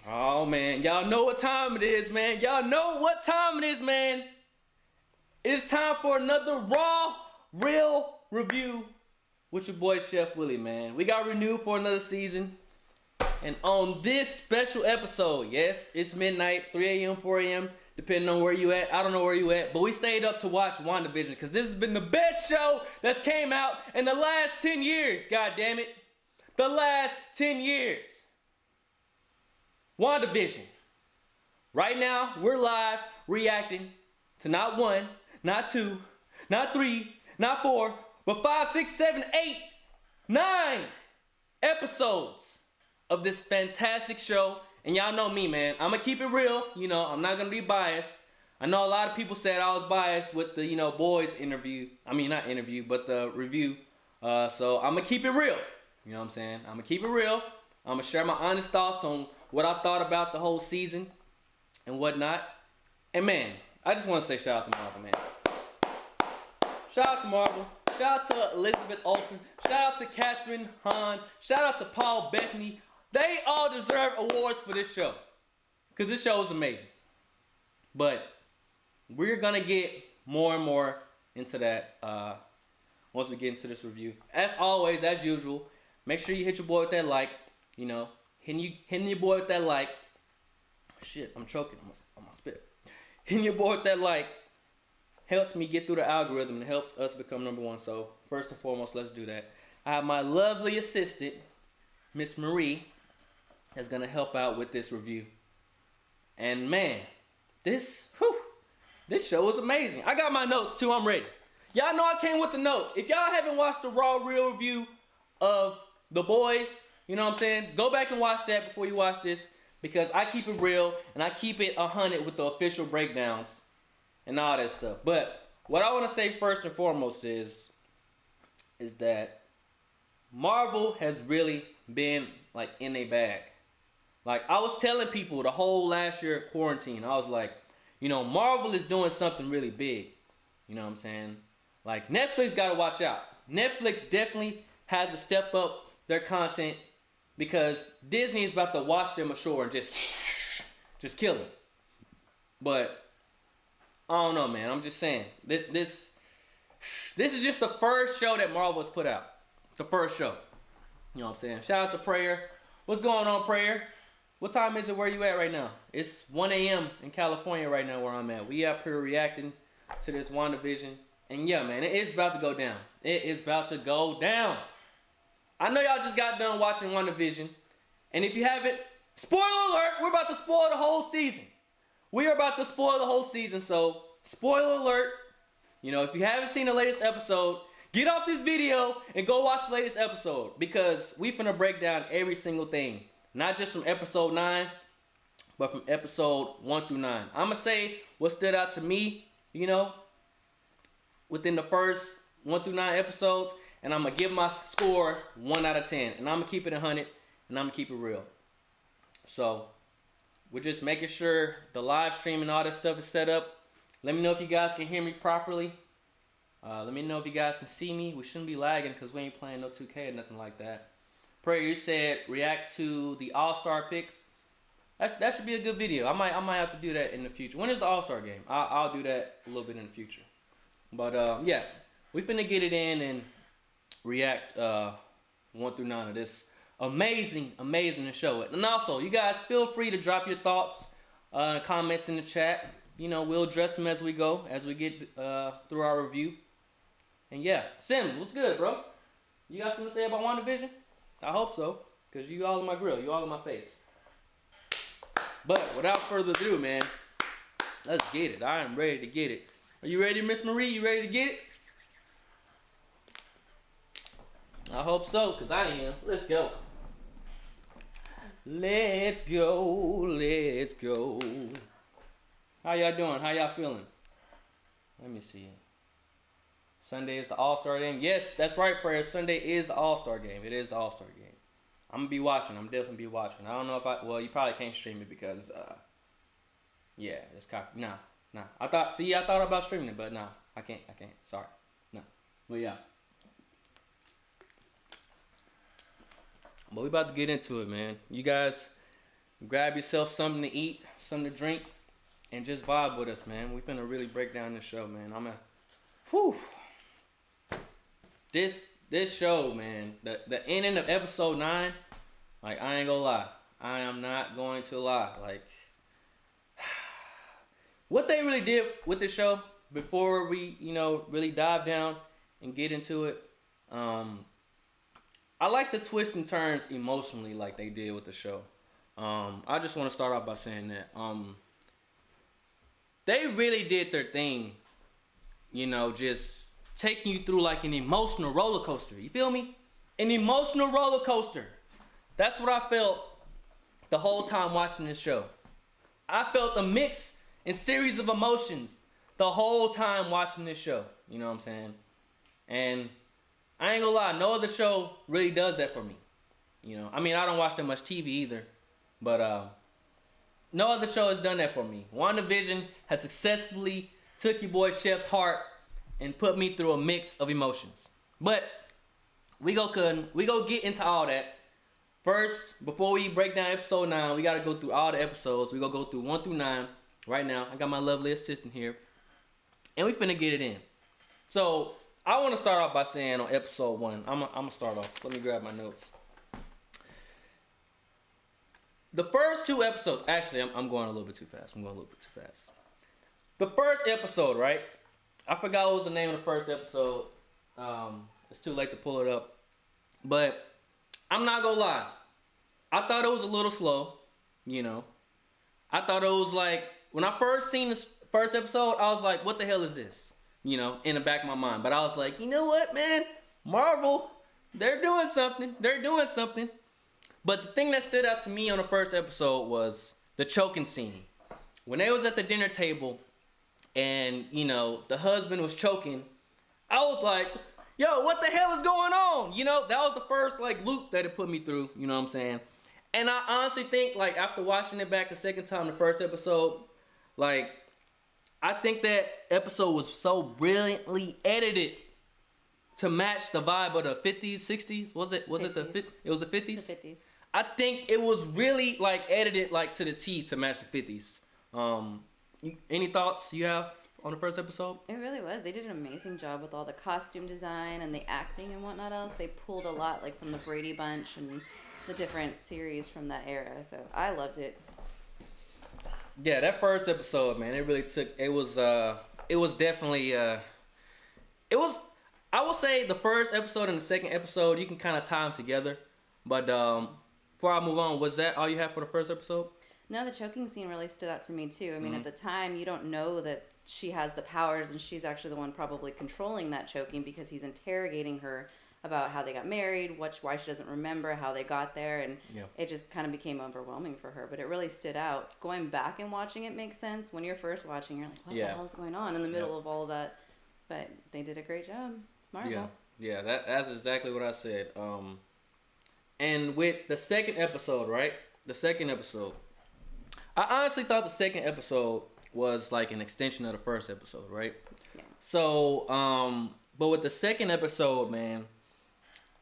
Oh man, y'all know what time it is, man. Y'all know what time it is, man. It's time for another raw, real review with your boy Chef Willie, man. We got renewed for another season. And on this special episode, yes, it's midnight, 3 a.m., 4 a.m., depending on where you at. I don't know where you at, but we stayed up to watch WandaVision because this has been the best show that's came out in the last 10 years, god damn it. The last 10 years. WandaVision. Right now, we're live reacting to not one, not two, not three, not four, but 5, 6, 7, 8, 9 episodes of this fantastic show. And y'all know me, man. I'm gonna keep it real. You know, I'm not gonna be biased. I know a lot of people said I was biased with the, boys interview. I mean, not interview, but the review. So I'm gonna keep it real. You know what I'm saying? I'm gonna keep it real. I'm gonna share my honest thoughts on what I thought about the whole season and whatnot. And man, I just want to say shout out to Marvel, man. Shout out to Marvel. Shout out to Elizabeth Olsen. Shout out to Catherine Hahn. Shout out to Paul Bettany. They all deserve awards for this show. Because this show is amazing. But we're going to get more and more into that once we get into this review. As always, as usual, make sure you hit your boy with that like. Hitting your boy with that like. Shit, I'm choking on my spit. Hitting your boy with that like helps me get through the algorithm and helps us become #1. So first and foremost, let's do that. I have my lovely assistant, Miss Marie, that's gonna help out with this review. And man, this show is amazing. I got my notes too. I'm ready. Y'all know I came with the notes. If y'all haven't watched the raw real review of The Boys, you know what I'm saying? Go back and watch that before you watch this, because I keep it real and I keep it 100 with the official breakdowns and all that stuff. But what I want to say first and foremost is that Marvel has really been like in a bag. Like I was telling people the whole last year quarantine, I was like, Marvel is doing something really big. You know what I'm saying? Like Netflix got to watch out. Netflix definitely has to step up their content, because Disney is about to wash them ashore and just kill them. But I don't know, man. I'm just saying this is just the first show that Marvel has put out. The first show. You know what I'm saying? Shout out to Prayer. What's going on, Prayer? What time is it where you at right now? It's 1 a.m. in California right now where I'm at. We up here reacting to this WandaVision. And yeah, man, it is about to go down. It is about to go down. I know y'all just got done watching WandaVision. And if you haven't, spoiler alert, we're about to spoil the whole season. We are about to spoil the whole season. So, spoiler alert. If you haven't seen the latest episode, get off this video and go watch the latest episode. Because we finna break down every single thing. Not just from episode 9, but from episode 1 through 9. I'm going to say what stood out to me, within the first 1 through 9 episodes. And I'm going to give my score 1 out of 10. And I'm going to keep it 100. And I'm going to keep it real. So, we're just making sure the live stream and all that stuff is set up. Let me know if you guys can hear me properly. Let me know if you guys can see me. We shouldn't be lagging because we ain't playing no 2K or nothing like that. Prayer, you said react to the All-Star picks. That should be a good video. I might have to do that in the future. When is the All-Star game? I'll do that a little bit in the future. But yeah, we finna get it in and react 1 through 9 of this amazing show. And also, you guys feel free to drop your thoughts, comments in the chat. We'll address them as we go, as we get through our review. And yeah, Sim, what's good, bro? You got something to say about WandaVision? I hope so, because you all in my grill, you all in my face. But without further ado, man, let's get it. I am ready to get it. Are you ready, Miss Marie? You ready to get it? I hope so, because I am. Let's go. Let's go. Let's go. How y'all doing? How y'all feeling? Let me see. Sunday is the All-Star game. Yes, that's right, Prayer. Sunday is the All-Star game. It is the All-Star game. I'm going to be watching. I'm definitely be watching. I don't know if well, you probably can't stream it because, yeah, it's copy. Nah. I thought about streaming it, but nah, I can't. Sorry. No. Well, yeah. But we about to get into it, man. You guys grab yourself something to eat, something to drink, and just vibe with us, man. We finna really break down this show, man. Whew. This show, man, the ending of episode 9, like, I ain't gonna lie. I am not going to lie. Like, what they really did with the show, before we, really dive down and get into it, I like the twists and turns emotionally like they did with the show. I just want to start off by saying that they really did their thing, just taking you through like an emotional roller coaster. You feel me? An emotional roller coaster. That's what I felt the whole time watching this show. I felt a mix and series of emotions the whole time watching this show. You know what I'm saying? And I ain't gonna lie, no other show really does that for me. I mean, I don't watch that much TV either, but no other show has done that for me. WandaVision has successfully took your boy Shef's heart and put me through a mix of emotions. But we go get into all that. First, before we break down episode 9, we gotta go through all the episodes. We gonna go through 1 through 9 right now. I got my lovely assistant here, and we finna get it in. So I want to start off by saying on episode 1, I'm gonna start off. Let me grab my notes. The first 2 episodes, actually, I'm going a little bit too fast. The first episode, right? I forgot what was the name of the first episode. It's too late to pull it up. But I'm not gonna lie. I thought it was a little slow, I thought it was like, when I first seen this first episode, I was like, what the hell is this? In the back of my mind. But I was like, you know what, man? Marvel, they're doing something. But the thing that stood out to me on the first episode was the choking scene. When they was at the dinner table and, the husband was choking, I was like, yo, what the hell is going on? That was the first, loop that it put me through, you know what I'm saying? And I honestly think, after watching it back a second time, the first episode, I think that episode was so brilliantly edited to match the vibe of the 50s, 60s. Was it the 50s? It was the 50s? The 50s. I think it was really edited to the T to match the 50s. Any thoughts you have on the first episode? It really was. They did an amazing job with all the costume design and the acting and whatnot else. They pulled a lot from the Brady Bunch and the different series from that era. So I loved it. Yeah, that first episode, man, it really took. It was definitely. I will say the first episode and the second episode, you can kind of tie them together. But before I move on, was that all you had for the first episode? No, the choking scene really stood out to me too. I mean, at the time, you don't know that she has the powers, and she's actually the one probably controlling that choking because he's interrogating her about how they got married, why she doesn't remember how they got there, and it just kind of became overwhelming for her. But it really stood out. Going back and watching it makes sense. When you're first watching, you're like, what the hell is going on in the middle of all of that? But they did a great job. Smart. Yeah, that's exactly what I said. And with the second episode, right? I honestly thought the second episode was an extension of the first episode, right? Yeah. So, but with the second episode, man,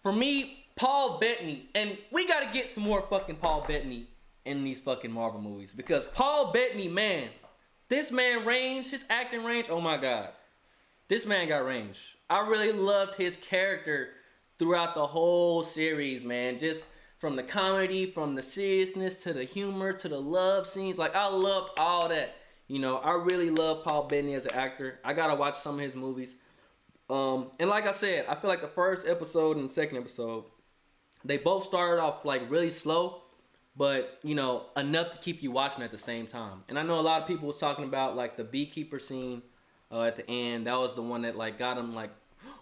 for me, Paul Bettany, and we gotta get some more fucking Paul Bettany in these fucking Marvel movies, because Paul Bettany, man, this man range, his acting range, oh my god, this man got range. I really loved his character throughout the whole series, man. Just from the comedy, from the seriousness, to the humor, to the love scenes, I loved all that. I really love Paul Bettany as an actor. I gotta watch some of his movies. And like I said, I feel like the first episode and the second episode, they both started off really slow, but enough to keep you watching at the same time. And I know a lot of people was talking about the beekeeper scene at the end. That was the one that got him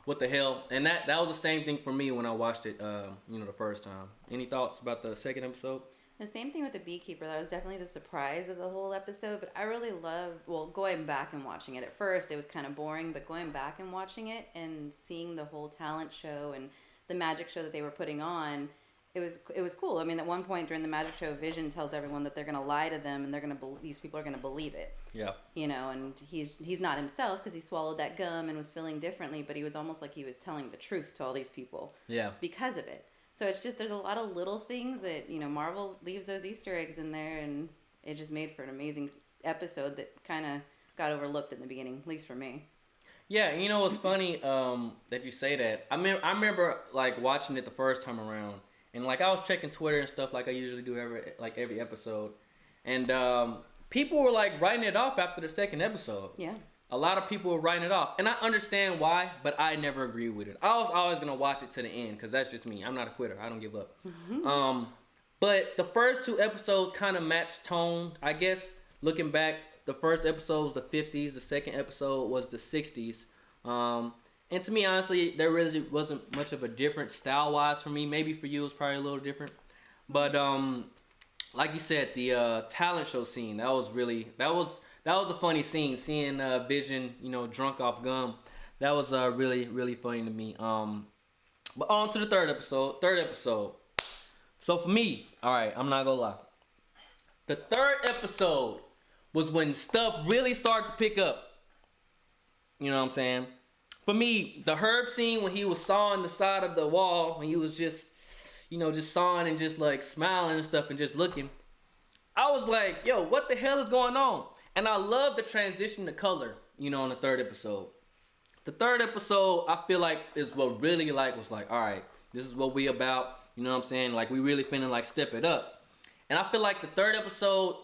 what the hell? And that was the same thing for me when I watched it the first time. Any thoughts about the second episode? The same thing with the beekeeper. That was definitely the surprise of the whole episode. But I really loved, going back and watching it. At first, it was kind of boring. But going back and watching it and seeing the whole talent show and the magic show that they were putting on, it was cool. I mean, at one point during the magic show, Vision tells everyone that they're going to lie to them and these people are going to believe it. Yeah. And he's not himself because he swallowed that gum and was feeling differently. But he was almost like he was telling the truth to all these people. Yeah. Because of it. So it's just there's a lot of little things that Marvel leaves those Easter eggs in there, and it just made for an amazing episode that kind of got overlooked in the beginning, at least for me. Yeah, you know what's funny that you say that. I remember like watching it the first time around, and like I was checking Twitter and stuff like I usually do every episode, and people were like writing it off after the second episode. Yeah. A lot of people were writing it off, and I understand why, but I never agreed with it. I was always gonna watch it to the end because that's just me. I'm not a quitter. I don't give up. But the first two episodes kind of matched tone, I guess. Looking back, the first episode was the 50s. The second episode was the 60s. And to me, honestly, there really wasn't much of a difference style-wise for me. Maybe for you, it was probably a little different. But like you said, the talent show scene, that was a funny scene. Seeing Vision, drunk off gum, that was really, really funny to me. But on to the third episode. So for me, all right, I'm not gonna lie. The third episode was when stuff really started to pick up. You know what I'm saying? For me, the Herb scene when he was sawing the side of the wall, when he was just sawing and just like smiling and stuff and just looking, I was like, yo, what the hell is going on? And I love the transition to color, in the third episode. The third episode, I feel like, is what really was like, all right, this is what we about. You know what I'm saying? Like, we really finna like step it up. And I feel like the third episode,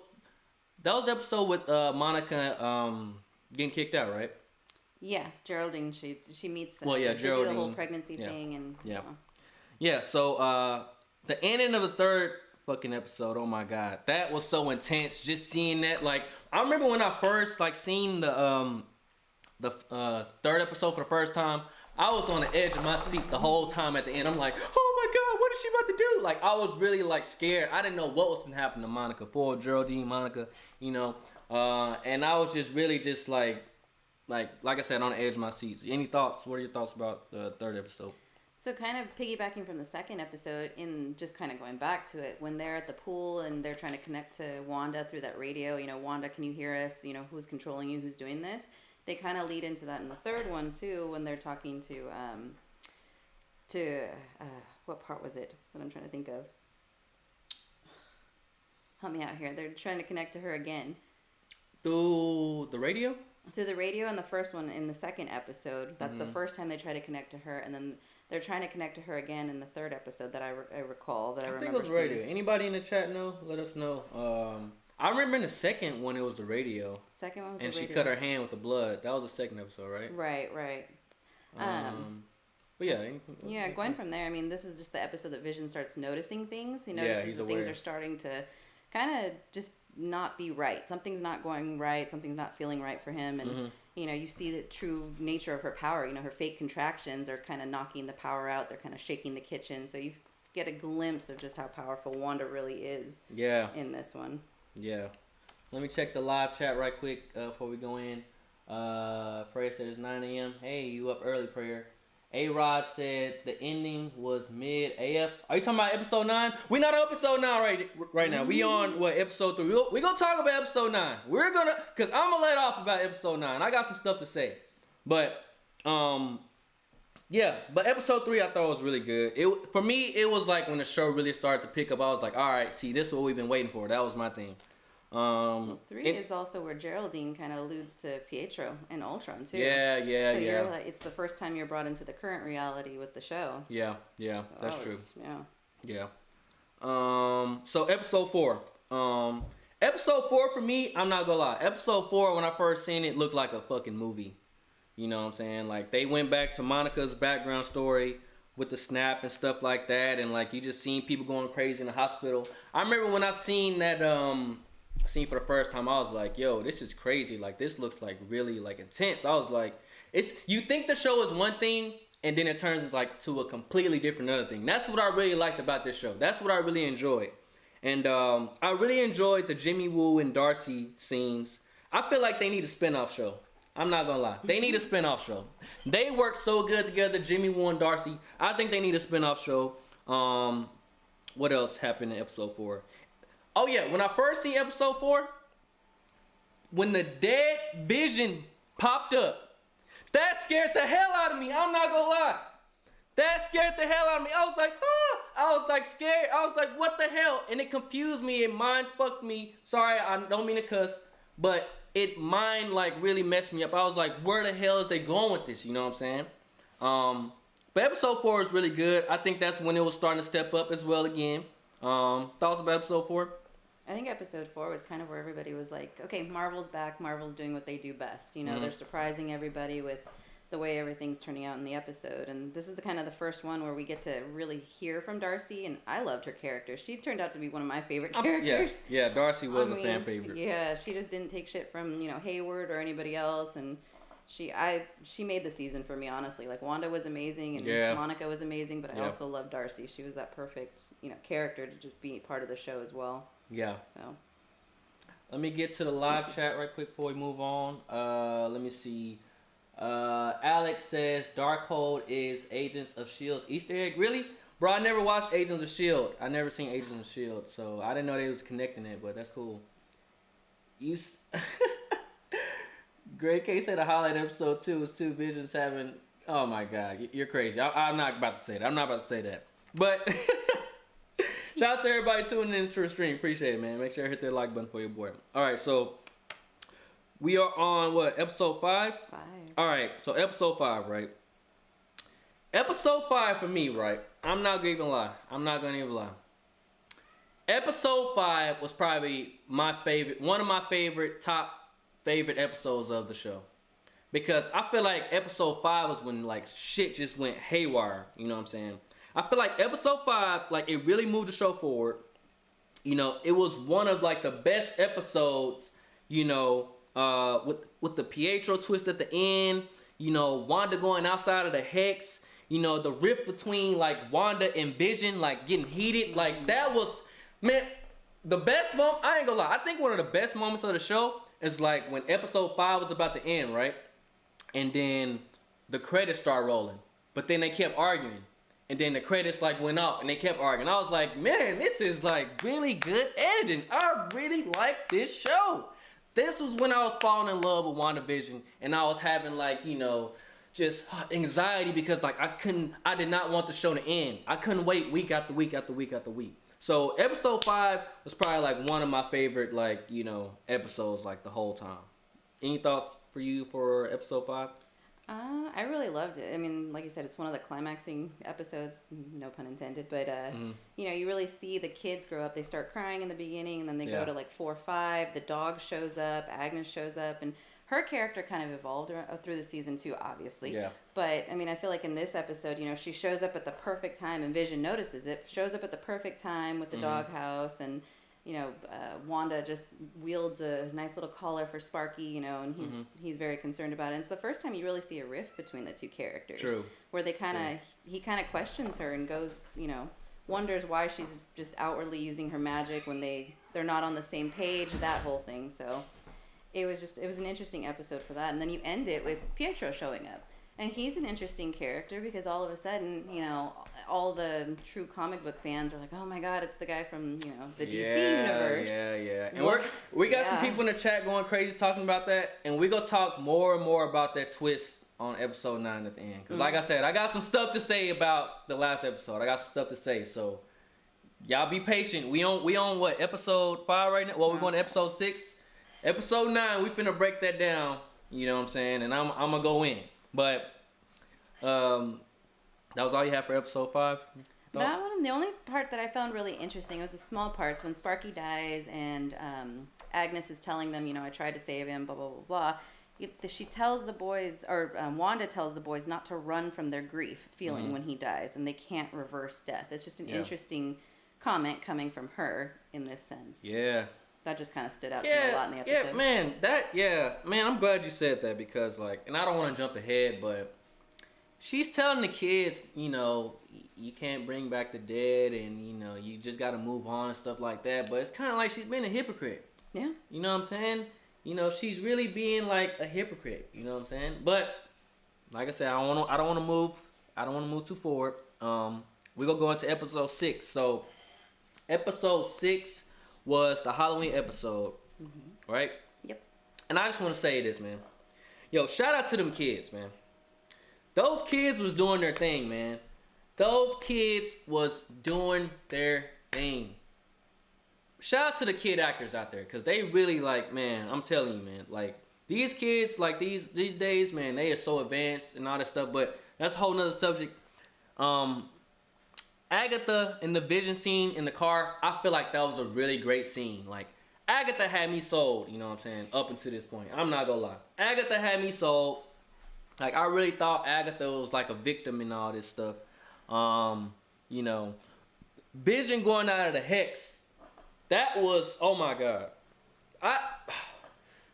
that was the episode with Monica getting kicked out, right? Yeah, Geraldine. She meets. Geraldine. They do the whole pregnancy thing, and yeah. So the ending of the third fucking episode. Oh my god, that was so intense. Just seeing that, like, I remember when I first seen the third episode for the first time. I was on the edge of my seat the whole time at the end. I'm like, oh my god, what is she about to do? Like, I was really scared. I didn't know what was gonna happen to Monica. Poor Geraldine, Monica, and I was just really just like I said, on the edge of my seat. Any thoughts? What are your thoughts about the third episode? So kind of piggybacking from the second episode, in just kind of going back to it, when they're at the pool and they're trying to connect to Wanda through that radio, Wanda, can you hear us? Who's controlling you? Who's doing this? They kind of lead into that in the third one too, when they're talking to what part was it that I'm trying to think of? Help me out here. They're trying to connect to her again. Through the radio? Through the radio in the first one, in the second episode. That's the first time they try to connect to her, and then they're trying to connect to her again in the third episode that I recall, that I remember. I think it was radio. Anybody in the chat know? Let us know. I remember in the second one, it was the radio. Second one was and the radio. And she cut her hand with the blood. That was the second episode, right? Right. But yeah. Yeah, going from there, I mean, this is just the episode that Vision starts noticing things. He notices that things are starting to kind of just not be right. Something's not going right. Something's not feeling right for him. And, you see the true nature of her power. Her fake contractions are kind of knocking the power out. They're kind of shaking the kitchen. So you get a glimpse of just how powerful Wanda really is in this one. Yeah. Let me check the live chat right quick before we go in. Prayer said it's 9 a.m. Hey, you up early, Prayer. A-Rod said the ending was mid AF. Are you talking about episode 9? We're not on episode 9 right now. We on, episode 3. We're going to talk about episode 9. Because I'm going to let off about episode 9. I got some stuff to say. But, yeah. But episode 3 I thought was really good. For me, it was like when the show really started to pick up. I was like, all right, see, this is what we've been waiting for. That was my thing. 3 is also where Geraldine kind of alludes to Pietro and Ultron too. Yeah. So you're like, it's the first time you're brought into the current reality with the show. Yeah, so that's true. Yeah. So episode 4. Episode 4 for me, I'm not gonna lie. Episode 4, when I first seen it, looked like a fucking movie. You know what I'm saying? Like, they went back to Monica's background story with the snap and stuff like that, and like you just seen people going crazy in the hospital. I remember when I seen that scene for the first time, I was like, yo, this is crazy. Like, this looks like really like intense. I was like, you think the show is one thing, and then it turns into like to a completely different other thing. That's what I really liked about this show. That's what I really enjoyed. And I really enjoyed the Jimmy Woo and Darcy scenes. I feel like they need a spinoff show. I'm not gonna lie. They need a spinoff show. They work so good together, Jimmy Woo and Darcy. I think they need a spinoff show. What else happened in episode 4? Oh yeah, when I first seen episode 4, when the dead Vision popped up, that scared the hell out of me. I'm not gonna lie. That scared the hell out of me. I was like, I was like scared. I was like, what the hell? And it confused me. It mind fucked me. Sorry, I don't mean to cuss, but it mind like really messed me up. I was like, where the hell is they going with this? You know what I'm saying? But episode 4 is really good. I think that's when it was starting to step up as well again. Thoughts about episode 4? I think episode 4 was kind of where everybody was like, okay, Marvel's back. Marvel's doing what they do best. You know, they're surprising everybody with the way everything's turning out in the episode. And this is the kind of the first one where we get to really hear from Darcy. And I loved her character. She turned out to be one of my favorite characters. Yeah, Darcy was a fan favorite. Yeah, she just didn't take shit from, you know, Hayward or anybody else. And she made the season for me, honestly. Like, Wanda was amazing and Monica was amazing. But I also loved Darcy. She was that perfect, you know, character to just be part of the show as well. Yeah. So let me get to the live chat right quick before we move on. Let me see. Alex says Darkhold is Agents of S.H.I.E.L.'s Easter egg. Really? Bro, I never watched Agents of S.H.I.E.L.D. I never seen Agents of S.H.I.E.L.D. So I didn't know they was connecting it, but that's cool. Greg K said the highlight episode 2 was 2 Visions having... Oh my God, you're crazy. I'm not about to say that. I'm not about to say that. But... Shout out to everybody tuning in to the stream. Appreciate it, man. Make sure I hit that like button for your boy. All right, so we are on what, episode 5? 5. All right, so episode 5, right? Episode 5 for me, right? I'm not gonna even lie. Episode 5 was probably my favorite, one of my favorite, top favorite episodes of the show. Because I feel like episode 5 was when like shit just went haywire. You know what I'm saying? I feel like episode 5, like it really moved the show forward. You know, it was one of like the best episodes, you know, with the Pietro twist at the end, you know, Wanda going outside of the Hex, you know, the rift between like Wanda and Vision, like getting heated. Like that was, man, the best moment. I ain't gonna lie. I think one of the best moments of the show is like when episode 5 was about to end, right? And then the credits start rolling, but then they kept arguing. And then the credits like went off and they kept arguing. I was like, man, this is like really good editing. I really like this show. This was when I was falling in love with WandaVision and I was having like, you know, just anxiety because like I did not want the show to end. I couldn't wait week after week after week after week. So episode 5 was probably like one of my favorite like, you know, episodes like the whole time. Any thoughts for you for episode 5? I really loved it. I mean, like you said, it's one of the climaxing episodes, no pun intended, but, you know, you really see the kids grow up. They start crying in the beginning, and then they go to, like, 4 or 5. The dog shows up. Agnes shows up, and her character kind of evolved through the season, too, obviously. Yeah. But, I mean, I feel like in this episode, you know, she shows up at the perfect time, and Vision notices it, shows up at the perfect time with the doghouse, and... You know, Wanda just wields a nice little collar for Sparky, you know, and he's very concerned about it. And it's the first time you really see a rift between the two characters. True. Where they he kind of questions her and goes, you know, wonders why she's just outwardly using her magic when they're not on the same page, that whole thing. So it was an interesting episode for that. And then you end it with Pietro showing up. And he's an interesting character because all of a sudden, you know, all the true comic book fans are like, oh my God, it's the guy from, you know, the DC universe. Yeah. And we got some people in the chat going crazy talking about that. And we're going to talk more and more about that twist on episode 9 at the end. Because like I said, I got some stuff to say about the last episode. I got some stuff to say. So y'all be patient. We on what, episode 5 right now? Well, we're going to episode 6. Episode 9, we finna break that down. You know what I'm saying? And I'm going to go in. But that was all you have for episode 5? That one, the only part that I found really interesting, it was the small parts when Sparky dies and Agnes is telling them, you know, I tried to save him, blah, blah, blah, blah. She tells the boys, or Wanda tells the boys not to run from their grief feeling when he dies, and they can't reverse death. It's just an interesting comment coming from her in this sense. Yeah. That just kind of stood out to me a lot in the episode. Man, I'm glad you said that because, like, and I don't want to jump ahead, but she's telling the kids, you know, you can't bring back the dead and, you know, you just got to move on and stuff like that. But it's kind of like she's been a hypocrite. Yeah. You know what I'm saying? You know, she's really being like a hypocrite. You know what I'm saying? But, like I said, I don't want to move too forward. We're going to go into episode 6. So, episode 6 was the Halloween episode, right? Yep. And I just want to say this, man. Yo, shout out to them kids, man. Those kids was doing their thing, man. Those kids was doing their thing. Shout out to the kid actors out there, because they really, like, man, I'm telling you, man, like, these kids, like, these days, man, they are so advanced and all that stuff, but that's a whole nother subject. Agatha in the Vision scene in the car, I feel like that was a really great scene. Like, Agatha had me sold, you know what I'm saying, up until this point. I'm not gonna lie. Agatha had me sold. Like, I really thought Agatha was like a victim in all this stuff. You know, Vision going out of the hex, that was, oh my God.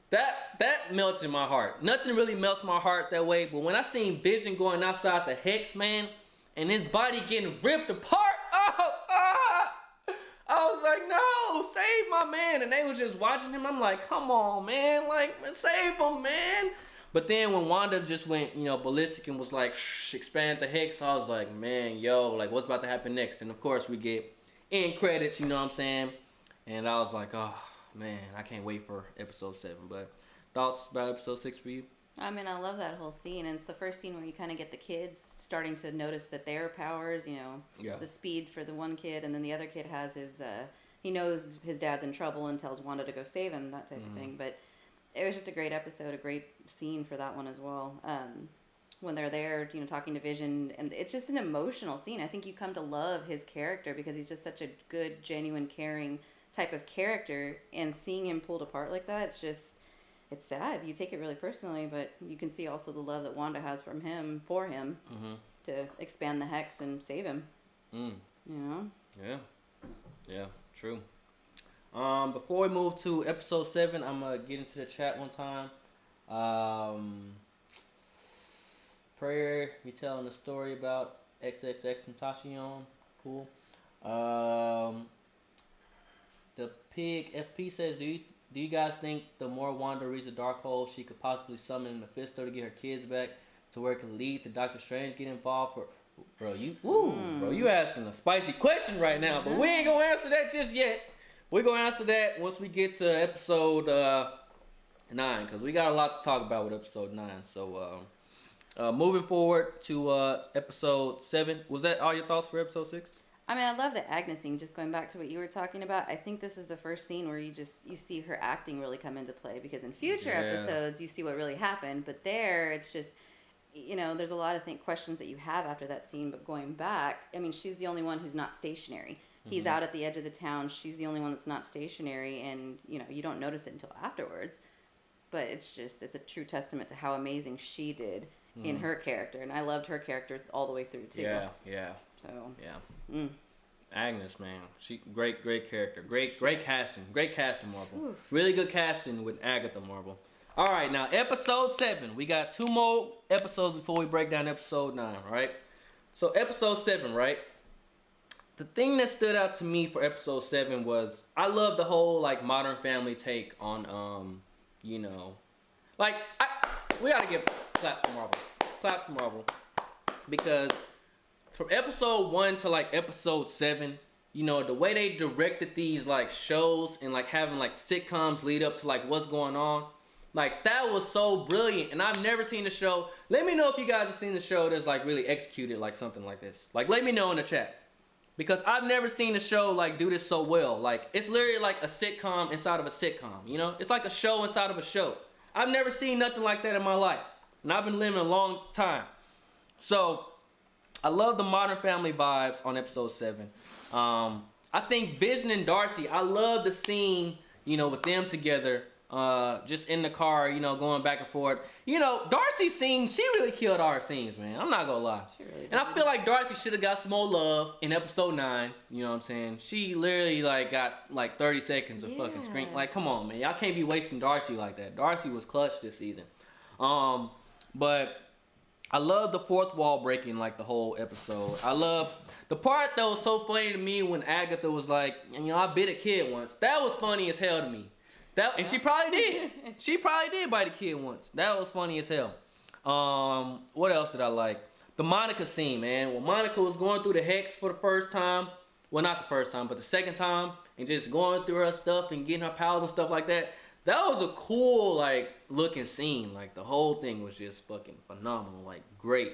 That melted my heart. Nothing really melts my heart that way, but when I seen Vision going outside the hex, man, and his body getting ripped apart, I was like, no, save my man. And they was just watching him. I'm like, come on, man, like, save him, man. But then when Wanda just went, you know, ballistic and was like, expand the hex, I was like, man, yo, like, what's about to happen next? And of course we get end credits, you know what I'm saying? And I was like, oh, man, I can't wait for episode 7. But thoughts about episode 6 for you? I mean, I love that whole scene, and it's the first scene where you kind of get the kids starting to notice that their powers, you know, the speed for the one kid, and then the other kid has his, he knows his dad's in trouble and tells Wanda to go save him, that type of thing. But it was just a great episode, a great scene for that one as well. When they're there, you know, talking to Vision, and it's just an emotional scene. I think you come to love his character because he's just such a good, genuine, caring type of character, and seeing him pulled apart like that, it's sad. You take it really personally, but you can see also the love that Wanda has for him to expand the hex and save him. You know? Yeah, true. Before we move to episode 7, I'm gonna get into the chat one time. Prayer, you telling a story about XXX Tentacion. Cool. The Pig FP says, do you guys think the more Wanda reads the Darkhold, she could possibly summon Mephisto to get her kids back, to where it could lead to Doctor Strange getting involved? Bro, you asking a spicy question right now, but we ain't gonna answer that just yet. We're gonna answer that once we get to episode 9, because we got a lot to talk about with episode 9. So moving forward to episode 7, was that all your thoughts for episode 6? I mean, I love the Agnes scene. Just going back to what you were talking about, I think this is the first scene where you see her acting really come into play, because in future episodes you see what really happened, but there it's just, you know, there's a lot of questions that you have after that scene. But going back, I mean, she's the only one who's not stationary. He's out at the edge of the town. She's the only one that's not stationary, and you know, you don't notice it until afterwards. But it's a true testament to how amazing she did in her character, and I loved her character all the way through too. Yeah. So Agnes, man, she great character, great casting, Marvel. Oof. Really good casting with Agatha Marvel. All right, now episode 7. We got 2 more episodes before we break down episode 9. Right. So episode 7, right. The thing that stood out to me for episode 7 was I love the whole like Modern Family take on you know, like we gotta give claps for Marvel, because from episode 1 to like episode 7, you know, the way they directed these like shows and like having like sitcoms lead up to like what's going on, like that was so brilliant. And I've never seen the show. Let me know if you guys have seen the show that's like really executed like something like this. Like, let me know in the chat, because I've never seen a show like do this so well. Like, it's literally like a sitcom inside of a sitcom, you know? It's like a show inside of a show. I've never seen nothing like that in my life, and I've been living a long time. So I love the Modern Family vibes on episode 7. I think Vision and Darcy, I love the scene, you know, with them together, just in the car, you know, going back and forth. You know, Darcy's scene, she really killed our scenes, man. I'm not gonna lie. Really, and I feel like Darcy should have got some more love in episode 9. You know what I'm saying? She literally like got like 30 seconds of fucking screen. Like, come on, man. Y'all can't be wasting Darcy like that. Darcy was clutch this season. But I love the fourth wall breaking like the whole episode. I love the part that was so funny to me when Agatha was like, you know, I bit a kid once. That was funny as hell to me. And she probably did. She probably did bite a kid once. That was funny as hell. What else did I like? The Monica scene, man. When Monica was going through the hex for the first time. Well, not the first time, but the second time. And just going through her stuff and getting her powers and stuff like that. That was a cool, like, looking scene. Like, the whole thing was just fucking phenomenal. Like, great.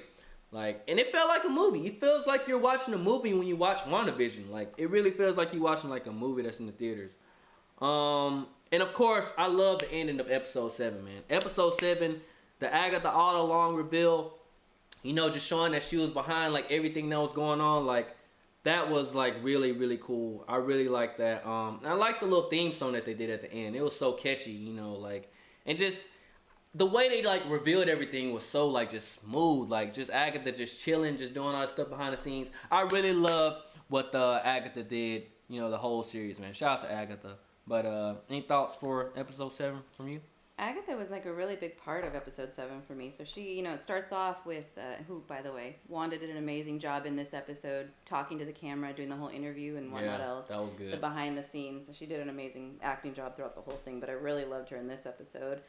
Like, and it felt like a movie. It feels like you're watching a movie when you watch WandaVision. Like, it really feels like you're watching like a movie that's in the theaters. And of course, I love the ending of episode 7, man. Episode 7, the Agatha all along reveal, you know, just showing that she was behind like everything that was going on. Like, that was like really, really cool. I really like that. I like the little theme song that they did at the end. It was so catchy, you know, like, and just the way they like revealed everything was so like just smooth, like just Agatha just chilling, just doing all that stuff behind the scenes. I really love what Agatha did, you know, the whole series, man. Shout out to Agatha. But any thoughts for episode 7 from you? Agatha was like a really big part of episode 7 for me. So she, you know, it starts off with, who, by the way, Wanda did an amazing job in this episode, talking to the camera, doing the whole interview and whatnot else. That was good. The behind the scenes. So she did an amazing acting job throughout the whole thing, but I really loved her in this episode.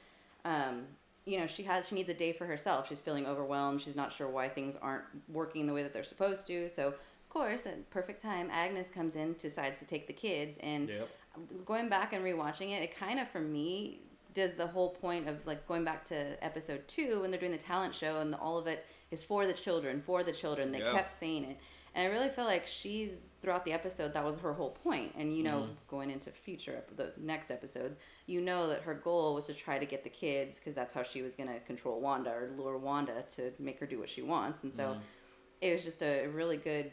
You know, she needs a day for herself. She's feeling overwhelmed. She's not sure why things aren't working the way that they're supposed to. So, of course, at perfect time, Agnes comes in, decides to take the kids, and going back and rewatching it, it kind of, for me, does the whole point of like going back to episode 2 when they're doing the talent show and all of it is for the children. They kept saying it, and I really feel like she's throughout the episode, that was her whole point. And you know, going into the next episodes, you know that her goal was to try to get the kids, because that's how she was going to control Wanda or lure Wanda to make her do what she wants. And so it was just a really good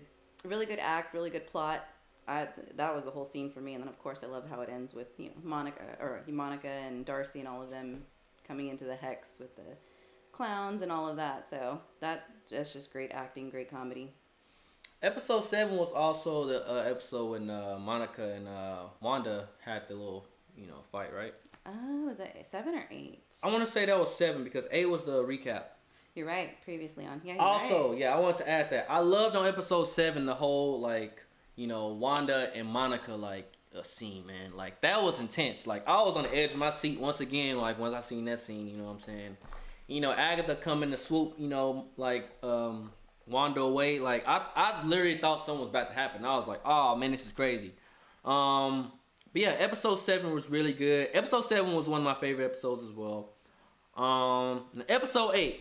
act, really good plot. That was the whole scene for me. And then of course I love how it ends with, you know, Monica and Darcy and all of them coming into the Hex with the clowns and all of that. So that's just great acting, great comedy. Episode 7 was also the episode when Monica and Wanda had the little, you know, fight, right? Was it 7 or 8? I want to say that was 7 because 8 was the recap. You're right. Previously on. Yeah. Also, right. I wanted to add that I loved on episode 7 the whole like, you know, Wanda and Monica like a scene, man. Like that was intense. Like I was on the edge of my seat once again. Like once I seen that scene, you know what I'm saying? You know, Agatha coming to swoop, you know, like Wanda away. Like I literally thought something was about to happen. I was like, oh man, this is crazy. But yeah, episode 7 was really good. Episode 7 was one of my favorite episodes as well. Episode 8.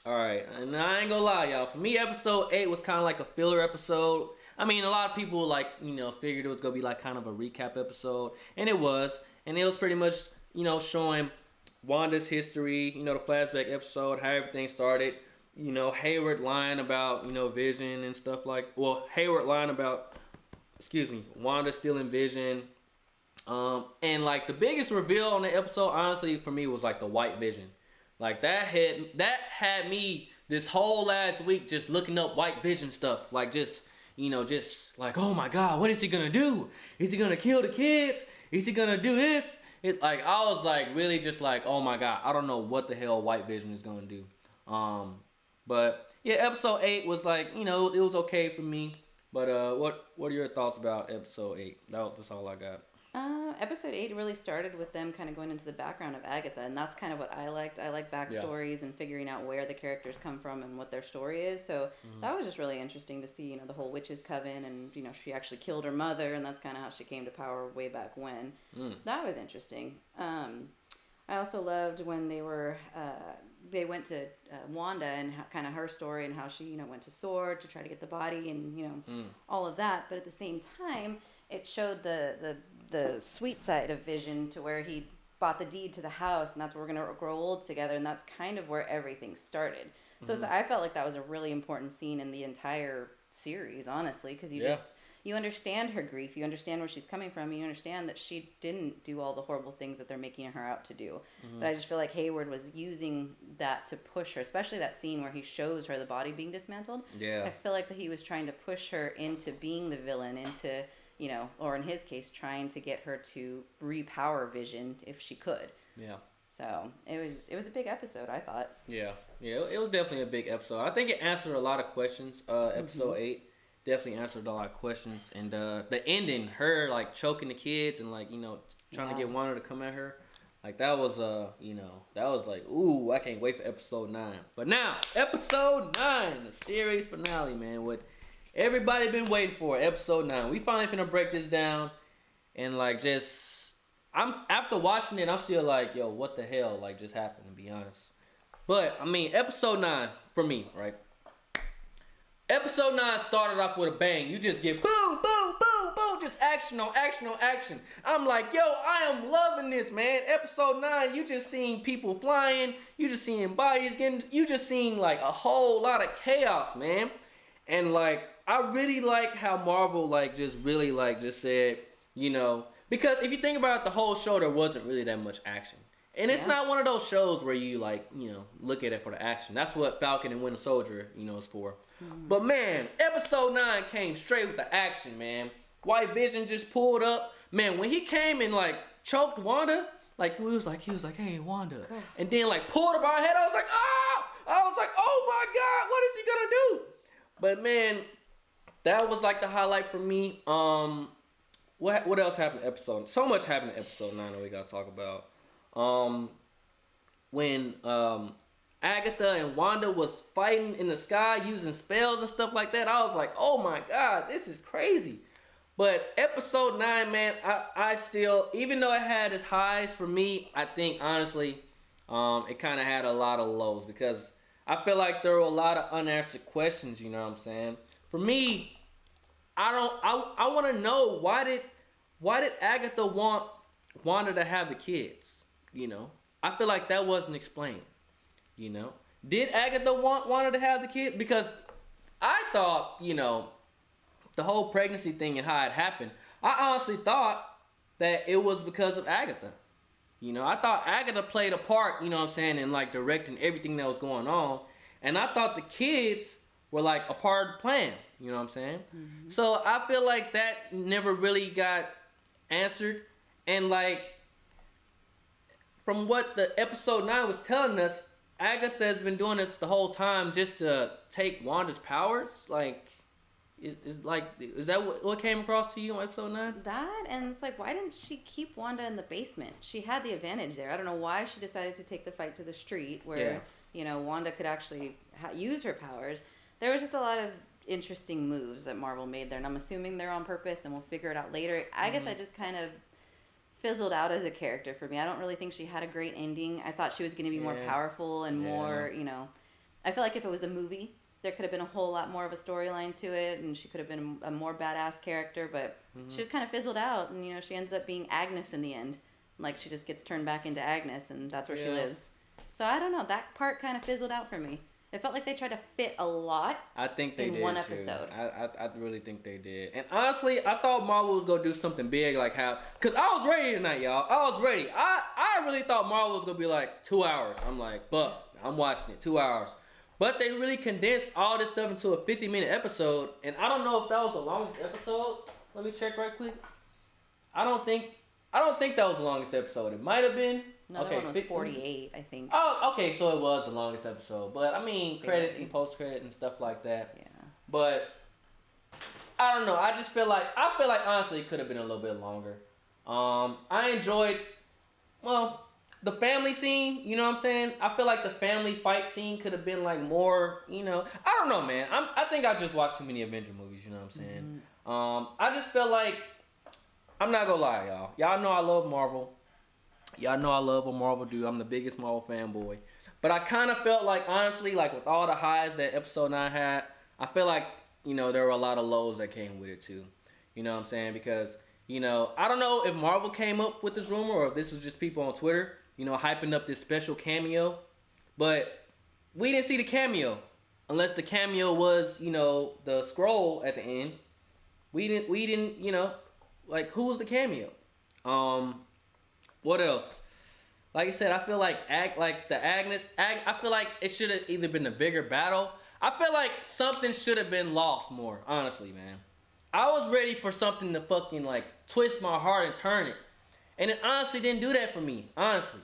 All right, and I ain't gonna lie, y'all. For me, episode 8 was kind of like a filler episode. I mean, a lot of people like, you know, figured it was gonna be like kind of a recap episode, and it was pretty much, you know, showing Wanda's history, you know, the flashback episode, how everything started. You know, Hayward lying about, you know, Vision and stuff Hayward lying about, Wanda stealing Vision. And like the biggest reveal on the episode, honestly, for me was like the white Vision. Like that had me this whole last week just looking up white Vision stuff. Like just like, oh my God, what is he gonna do? Is he gonna kill the kids? Is he gonna do this? It's like I was like really just like, oh my God, I don't know what the hell white Vision is gonna do. But yeah, episode 8 was like, you know, it was okay for me. But what are your thoughts about episode 8? That's all I got. Episode 8 really started with them kind of going into the background of Agatha, and that's kind of what I liked. I like backstories and figuring out where the characters come from and what their story is. So that was just really interesting to see, you know, the whole witches coven, and you know, she actually killed her mother, and that's kind of how she came to power way back when. That was interesting. I also loved when they went to Wanda and kind of her story and how she, you know, went to Sword to try to get the body and, you know, all of that. But at the same time, it showed the sweet side of Vision, to where he bought the deed to the house, and that's where we're going to grow old together, and that's kind of where everything started. So I felt like that was a really important scene in the entire series, honestly, because you understand her grief, you understand where she's coming from, you understand that she didn't do all the horrible things that they're making her out to do. But I just feel like Hayward was using that to push her, especially that scene where he shows her the body being dismantled. I feel like that he was trying to push her into being the villain, into, you know, or in his case, trying to get her to repower Vision if she could. So it was a big episode, I thought. It was definitely a big episode. I think it answered a lot of questions. Episode 8 definitely answered a lot of questions, and the ending, her like choking the kids and like, you know, trying to get Wanda to come at her, like that was you know, that was like, ooh, I can't wait for episode 9. But now episode 9, the series finale, man, what everybody been waiting for, episode 9. We finally finna break this down, and like just after watching it, I'm still like, yo, what the hell like just happened, to be honest. But I mean, episode 9 for me, right? Episode 9 started off with a bang. You just get boom, boom, boom, boom, just action on action on action. I'm like, yo, I am loving this, man. Episode 9, you just seen people flying. You just seeing bodies getting, you just seen like a whole lot of chaos, man. And like, I really like how Marvel like just really like just said, you know, because if you think about it, the whole show, there wasn't really that much action. And it's not one of those shows where you like, you know, look at it for the action. That's what Falcon and Winter Soldier, you know, is for. But man, episode 9 came straight with the action, man. White Vision just pulled up. Man, when he came and like choked Wanda, like he was like, hey Wanda. And then like pulled up our head, I was like, oh my God, what is he gonna do? But man, that was like the highlight for me. What else happened in episode? So much happened in episode 9 that we gotta talk about. When Agatha and Wanda was fighting in the sky using spells and stuff like that, I was like, oh my God, this is crazy. But episode 9, man, I still, even though it had its highs for me, I think honestly, it kind of had a lot of lows because I feel like there were a lot of unanswered questions, you know what I'm saying? For me, I want to know why did Agatha want Wanda to have the kids, you know? I feel like that wasn't explained. You know, did Agatha want Wanda to have the kid? Because I thought, you know, the whole pregnancy thing and how it happened, I honestly thought that it was because of Agatha. You know, I thought Agatha played a part, you know what I'm saying, in like directing everything that was going on. And I thought the kids were like a part of the plan, you know what I'm saying? Mm-hmm. So I feel like that never really got answered. And like, from what the episode 9 was telling us, Agatha has been doing this the whole time just to take Wanda's powers. Like, is that what came across to you on episode 9? That, and it's like, why didn't she keep Wanda in the basement? She had the advantage there. I don't know why she decided to take the fight to the street where, you know, Wanda could actually use her powers. There was just a lot of interesting moves that Marvel made there, and I'm assuming they're on purpose, and we'll figure it out later. Agatha just kind of fizzled out as a character for me. I don't really think she had a great ending. I thought she was going to be more powerful and more, you know, I feel like if it was a movie, there could have been a whole lot more of a storyline to it, and she could have been a more badass character, but she just kind of fizzled out, and, you know, she ends up being Agnes in the end. Like, she just gets turned back into Agnes, and that's where she lives. So, I don't know. That part kind of fizzled out for me. It felt like they tried to fit a lot in one episode. I really think they did. And honestly, I thought Marvel was going to do something big, like how... Because I was ready tonight, y'all. I was ready. I really thought Marvel was going to be like 2 hours. I'm like, fuck, I'm watching it, 2 hours. But they really condensed all this stuff into a 50-minute episode. And I don't know if that was the longest episode. Let me check right quick. I don't think that was the longest episode. It might have been. No, that one was 48, I think. Oh, okay, so it was the longest episode. But, I mean, credits and post-credit and stuff like that. Yeah. But, I don't know. I just feel like, honestly, it could have been a little bit longer. I enjoyed, well, the family scene, you know what I'm saying? I feel like the family fight scene could have been, like, more, you know. I don't know, man. I think I just watched too many Avenger movies, you know what I'm saying? I just feel like, I'm not gonna lie, y'all. Y'all know I love Marvel. Y'all know I love what Marvel do. I'm the biggest Marvel fanboy. But I kind of felt like, honestly, like with all the highs that episode 9 had, I feel like, you know, there were a lot of lows that came with it too. You know what I'm saying? Because, you know, I don't know if Marvel came up with this rumor or if this was just people on Twitter, you know, hyping up this special cameo. But we didn't see the cameo. Unless the cameo was, you know, the scroll at the end. We didn't, you know, like, who was the cameo? What else? Like I said, I feel like I feel like it should have either been a bigger battle. I feel like something should have been lost more, honestly, man. I was ready for something to fucking like twist my heart and turn it. And it honestly didn't do that for me, honestly.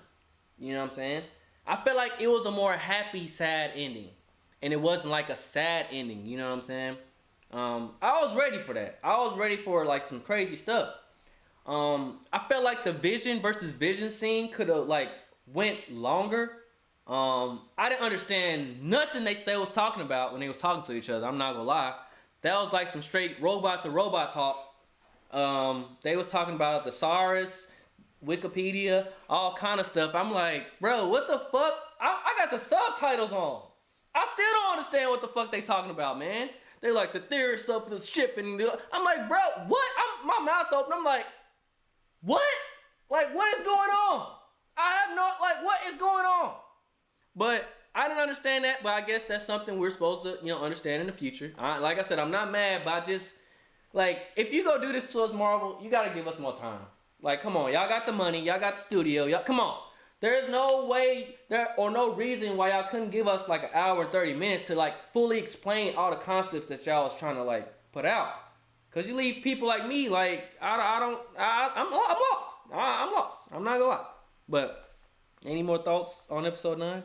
You know what I'm saying? I feel like it was a more happy, sad ending. And it wasn't like a sad ending, you know what I'm saying? I was ready for that. I was ready for like some crazy stuff. I felt like the Vision versus Vision scene could have like went longer. I didn't understand nothing they was talking about when they was talking to each other. I'm not gonna lie. That was like some straight robot to robot talk. They was talking about the thesaurus, Wikipedia, all kind of stuff. I'm like, bro, what the fuck? I got the subtitles on. I still don't understand what the fuck they talking about, man. They like the theorists of the ship, and I'm like, bro, what? My mouth open. I'm like, what? Like, what is going on? I have no, like, what is going on? But I didn't understand that, but I guess that's something we're supposed to, understand in the future. Like I said, I'm not mad, but I just, like, if you go do this to us, Marvel, you got to give us more time. Like, come on, y'all got the money, y'all got the studio, y'all, come on. There's no way, or no reason why y'all couldn't give us like an hour and 30 minutes to like fully explain all the concepts that y'all was trying to like put out. Cause you leave people like me, like, I'm lost. I'm lost. I'm not gonna lie. But any more thoughts on episode 9?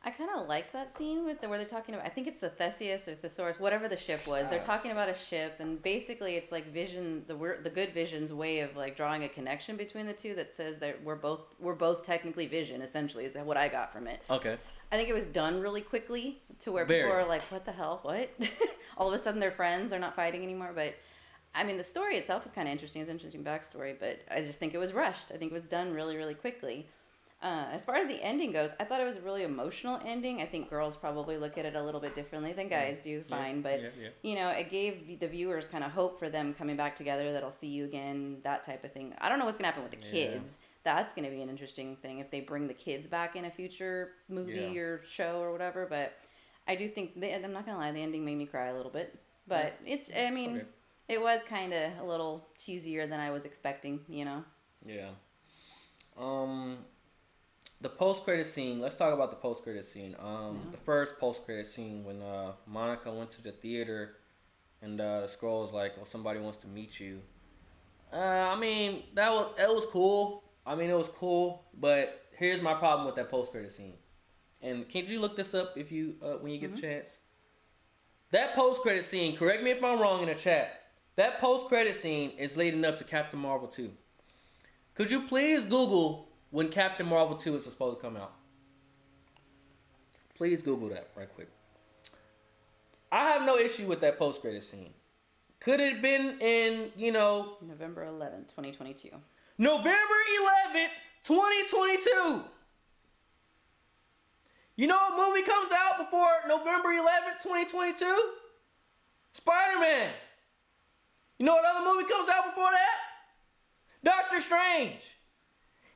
I kind of liked that scene where they're talking about, I think it's the Theseus or Thesaurus, whatever the ship was. They're talking about a ship, and basically it's like Vision, the good Vision's way of like drawing a connection between the two that says that we're both technically Vision, essentially, is what I got from it. Okay. I think it was done really quickly to where people are like, what the hell, what? All of a sudden they're friends, they're not fighting anymore, but I mean, the story itself is kind of interesting. It's an interesting backstory, but I just think it was rushed. I think it was done really, really quickly. As far as the ending goes, I thought it was a really emotional ending. I think girls probably look at it a little bit differently than guys do, fine. But, it gave the viewers kind of hope for them coming back together, that I'll see you again, that type of thing. I don't know what's going to happen with the kids. That's going to be an interesting thing if they bring the kids back in a future movie or show or whatever. But I do think, I'm not going to lie, the ending made me cry a little bit. But it was kind of a little cheesier than I was expecting, Yeah. The post-credit scene, let's talk about the post-credit scene. The first post-credit scene when Monica went to the theater and the scroll was like, somebody wants to meet you. I mean, that was cool. I mean, it was cool, but here's my problem with that post-credit scene. And can you look this up if you when you get a chance? That post-credit scene, correct me if I'm wrong in the chat, that post-credit scene is leading up to Captain Marvel 2. Could you please Google when Captain Marvel 2 is supposed to come out? Please Google that right quick. I have no issue with that post-credit scene. Could it have been in, November 11th, 2022. November 11th, 2022. You know what movie comes out before November 11th, 2022? Spider-Man. You know what other movie comes out before that? Doctor Strange.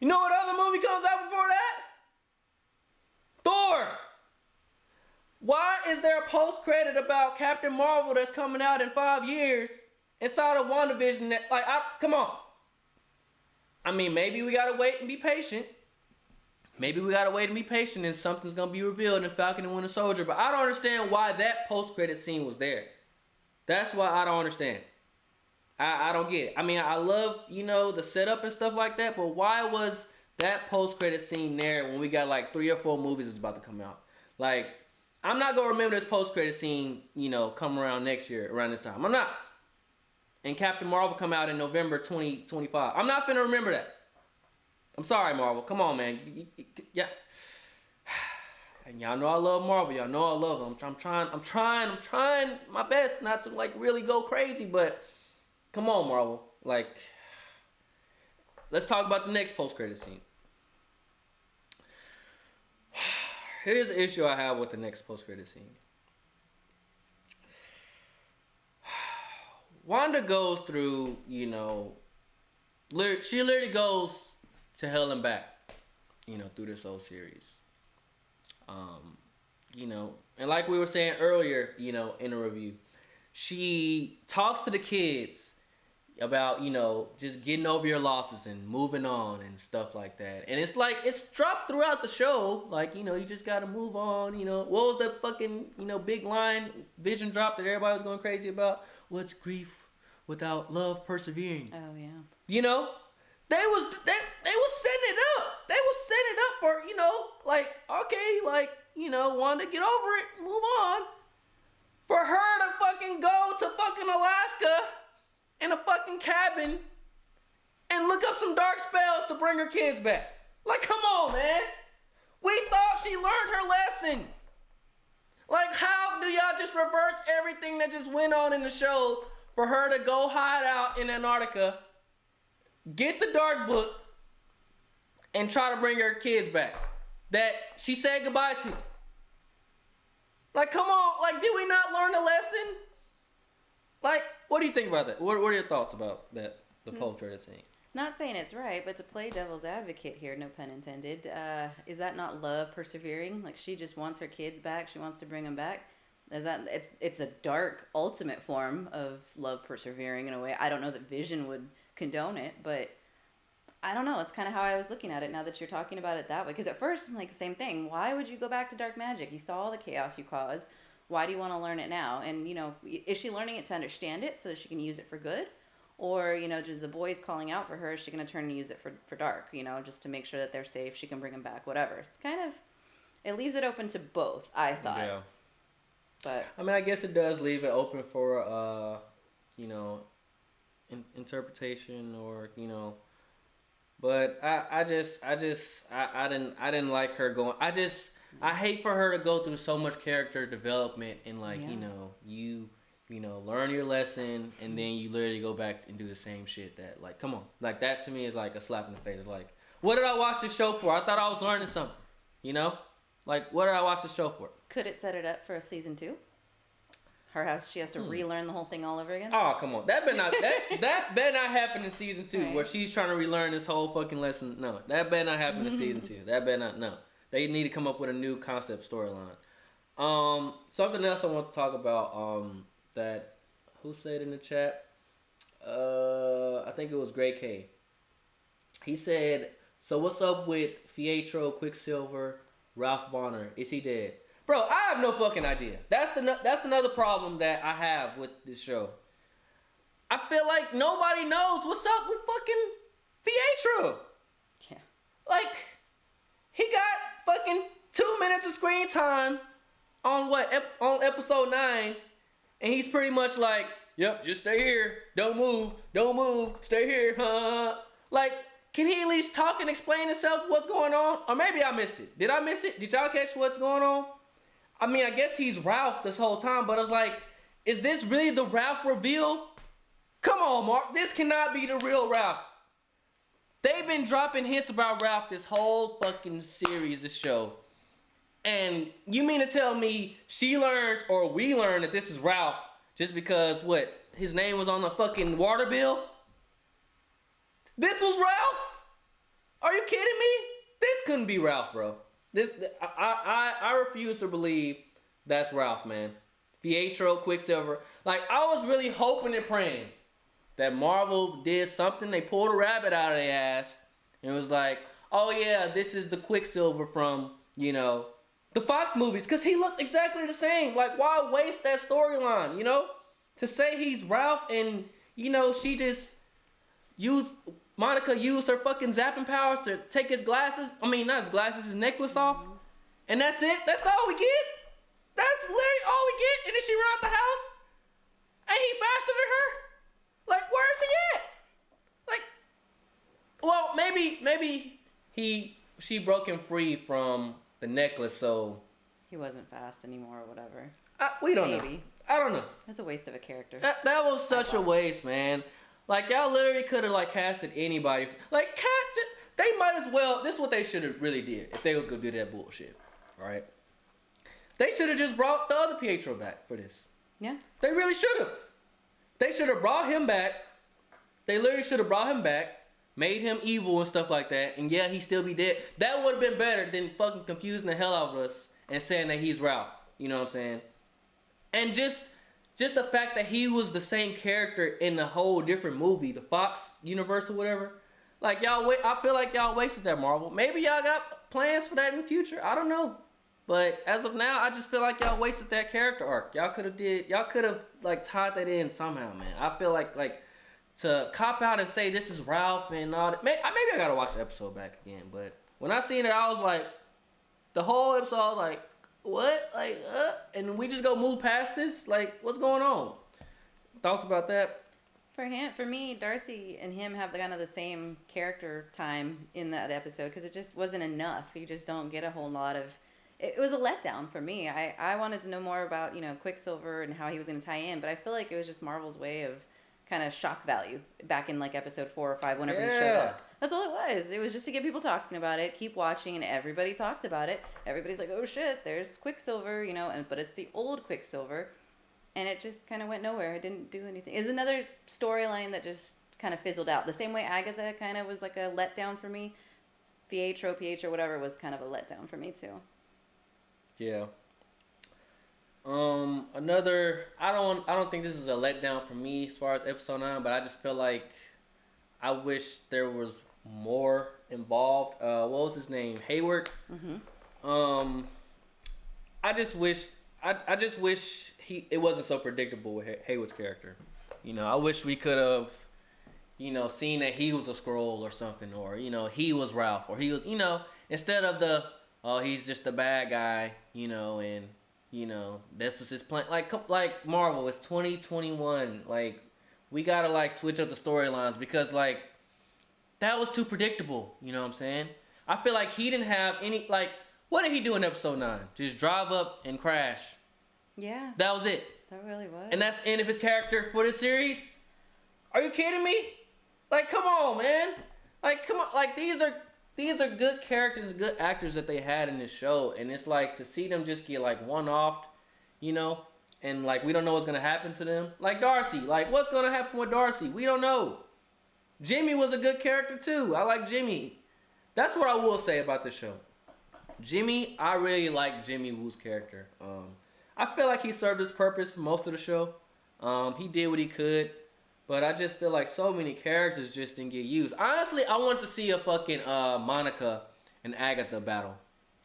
You know what other movie comes out before that? Thor. Why is there a post-credit about Captain Marvel that's coming out in 5 years inside of WandaVision that, come on. I mean, maybe we gotta wait and be patient. Maybe we gotta wait and be patient and something's gonna be revealed in Falcon and Winter Soldier, but I don't understand why that post-credit scene was there. That's why I don't understand. I don't get it. I mean, I love, the setup and stuff like that, but why was that post-credit scene there when we got like 3 or 4 movies that's about to come out? Like, I'm not going to remember this post-credit scene, come around next year, around this time. I'm not. And Captain Marvel come out in November 2025. I'm not finna remember that. I'm sorry, Marvel. Come on, man. Yeah. And y'all know I love Marvel. Y'all know I love them. I'm trying my best not to like really go crazy, but come on, Marvel. Like, let's talk about the next post-credit scene. Here's the issue I have with the next post-credit scene. Wanda goes through, she literally goes to hell and back, through this whole series. And like we were saying earlier, in the review, she talks to the kids about, just getting over your losses and moving on and stuff like that. And it's like, it's dropped throughout the show. Like, you just got to move on, What was that fucking, big line Vision dropped that everybody was going crazy about? What's grief without love persevering? Oh, yeah. They was setting it up. They was setting it up for, Wanda, get over it, move on. For her to fucking go to fucking Alaska in a fucking cabin and look up some dark spells to bring her kids back. Like, come on, man. We thought she learned her lesson. Like, how do y'all just reverse everything that just went on in the show for her to go hide out in Antarctica, get the dark book, and try to bring her kids back that she said goodbye to? Like, come on. Like, did we not learn a lesson? Like, what do you think about that? What are your thoughts about that? The post-credit scene. Not saying it's right, but to play devil's advocate here, no pun intended, is that not love persevering? Like, she just wants her kids back. She wants to bring them back. Is that it's a dark ultimate form of love persevering in a way. I don't know that Vision would condone it, but I don't know. It's kind of how I was looking at it now that you're talking about it that way. Because at first, I'm like, the same thing. Why would you go back to dark magic? You saw all the chaos you caused. Why do you want to learn it now? And, you know, is she learning it to understand it so that she can use it for good? Or, you know, just the boys calling out for her, is she going to turn and use it for dark, you know, just to make sure that they're safe, she can bring them back, whatever. It's kind of, it leaves it open to both, I thought. Yeah. But I mean, I guess it does leave it open for, you know, interpretation or, you know, but I didn't like her going, I hate for her to go through so much character development and like, you know, you know, learn your lesson, and then you literally go back and do the same shit. That, like, come on. Like, that to me is like a slap in the face. Like, what did I watch this show for? I thought I was learning something, you know? Like, what did I watch this show for? Could it set it up for a season 2? She has to relearn the whole thing all over again? Oh, come on. That better not happen in season 2, right, where she's trying to relearn this whole fucking lesson. No, that better not happen in season 2. That better not, no. They need to come up with a new concept storyline. Something else I want to talk about, that, who said in the chat? I think it was Gray K. He said, so what's up with Pietro, Quicksilver, Ralph Bonner? Is he dead? Bro, I have no fucking idea. That's another problem that I have with this show. I feel like nobody knows what's up with fucking Pietro. Yeah. Like, he got fucking 2 minutes of screen time on on episode 9. And he's pretty much like, yep, just stay here. Don't move, stay here. Like, can he at least talk and explain himself what's going on? Or maybe I missed it. Did I miss it? Did y'all catch what's going on? I mean, I guess he's Ralph this whole time, but it's like, is this really the Ralph reveal? Come on, Mark. This cannot be the real Ralph. They've been dropping hints about Ralph this whole fucking series, this show. And you mean to tell me she learns, or we learn, that this is Ralph just because, his name was on the fucking water bill? This was Ralph? Are you kidding me? This couldn't be Ralph, bro. I refuse to believe that's Ralph, man. Pietro, Quicksilver. Like, I was really hoping and praying that Marvel did something. They pulled a rabbit out of their ass and was like, oh yeah, this is the Quicksilver from, you know, the Fox movies, because he looks exactly the same. Like, why waste that storyline, you know? To say he's Ralph and, you know, Monica used her fucking zapping powers to take his glasses, not his glasses, his necklace off. And that's it? That's all we get? That's literally all we get? And then she ran out the house? And he faster than her? Like, where is he at? Like, well, maybe she broke him free from the necklace, so he wasn't fast animore or whatever. We don't know. I don't know. It's a waste of a character. That was such a waste, man. Like, y'all literally could have, like, casted anybody. Like, they might as well. This is what they should have really did if they was gonna do that bullshit. All right. They should have just brought the other Pietro back for this. Yeah. They really should have. They should have brought him back. They literally should have brought him back. Made him evil and stuff like that, and yeah, he'd still be dead. That would have been better than fucking confusing the hell out of us and saying that he's Ralph. You know what I'm saying? And just the fact that he was the same character in the whole different movie, the Fox universe or whatever. Like, I feel like y'all wasted that, Marvel. Maybe y'all got plans for that in the future. I don't know. But as of now, I just feel like y'all wasted that character arc. Y'all could have like tied that in somehow, man. I feel like to cop out and say this is Ralph and all that. Maybe I gotta watch the episode back again. But when I seen it, I was like, the whole episode, I was like, what? Like, and we just go move past this? Like, what's going on? Thoughts about that? For me, Darcy and him have kind of the same character time in that episode because it just wasn't enough. You just don't get a whole lot of. It was a letdown for me. I wanted to know more about, you know, Quicksilver and how he was going to tie in, but I feel like it was just Marvel's way of kind of shock value back in like episode 4 or 5 whenever he showed up. That's all it was. It was just to get people talking about it, keep watching, and everybody talked about it. Everybody's like, oh shit, there's Quicksilver, you know, but it's the old Quicksilver. and it just kind of went nowhere. It didn't do anything. It's another storyline that just kind of fizzled out. The same way Agatha kind of was like a letdown for me. PH or whatever was kind of a letdown for me too. Yeah. Another. I don't think this is a letdown for me as far as episode 9, but I just feel like I wish there was more involved. What was his name? Hayward. Mm-hmm. I just wish it wasn't so predictable with Hayward's character. You know, I wish we could have, you know, seen that he was a Skrull or something, or, you know, he was Ralph, or he was, you know, instead of he's just a bad guy, you know, and, you know, this was his plan. Like Marvel, it's 2021. Like, we gotta, like, switch up the storylines because, like, that was too predictable. You know what I'm saying? I feel like he didn't have any, like, what did he do in episode 9? Just drive up and crash. Yeah. That was it. That really was. And that's the end of his character for the series? Are you kidding me? Like, come on, man. Like, come on. Like, these are good characters, good actors that they had in this show. And it's like, to see them just get, like, one-offed, you know? And, like, we don't know what's going to happen to them. Like Darcy. Like, what's going to happen with Darcy? We don't know. Jimmy was a good character, too. I like Jimmy. That's what I will say about this show. Jimmy, I really like Jimmy Woo's character. I feel like he served his purpose for most of the show. He did what he could. But I just feel like so many characters just didn't get used. Honestly, I want to see a fucking Monica and Agatha battle.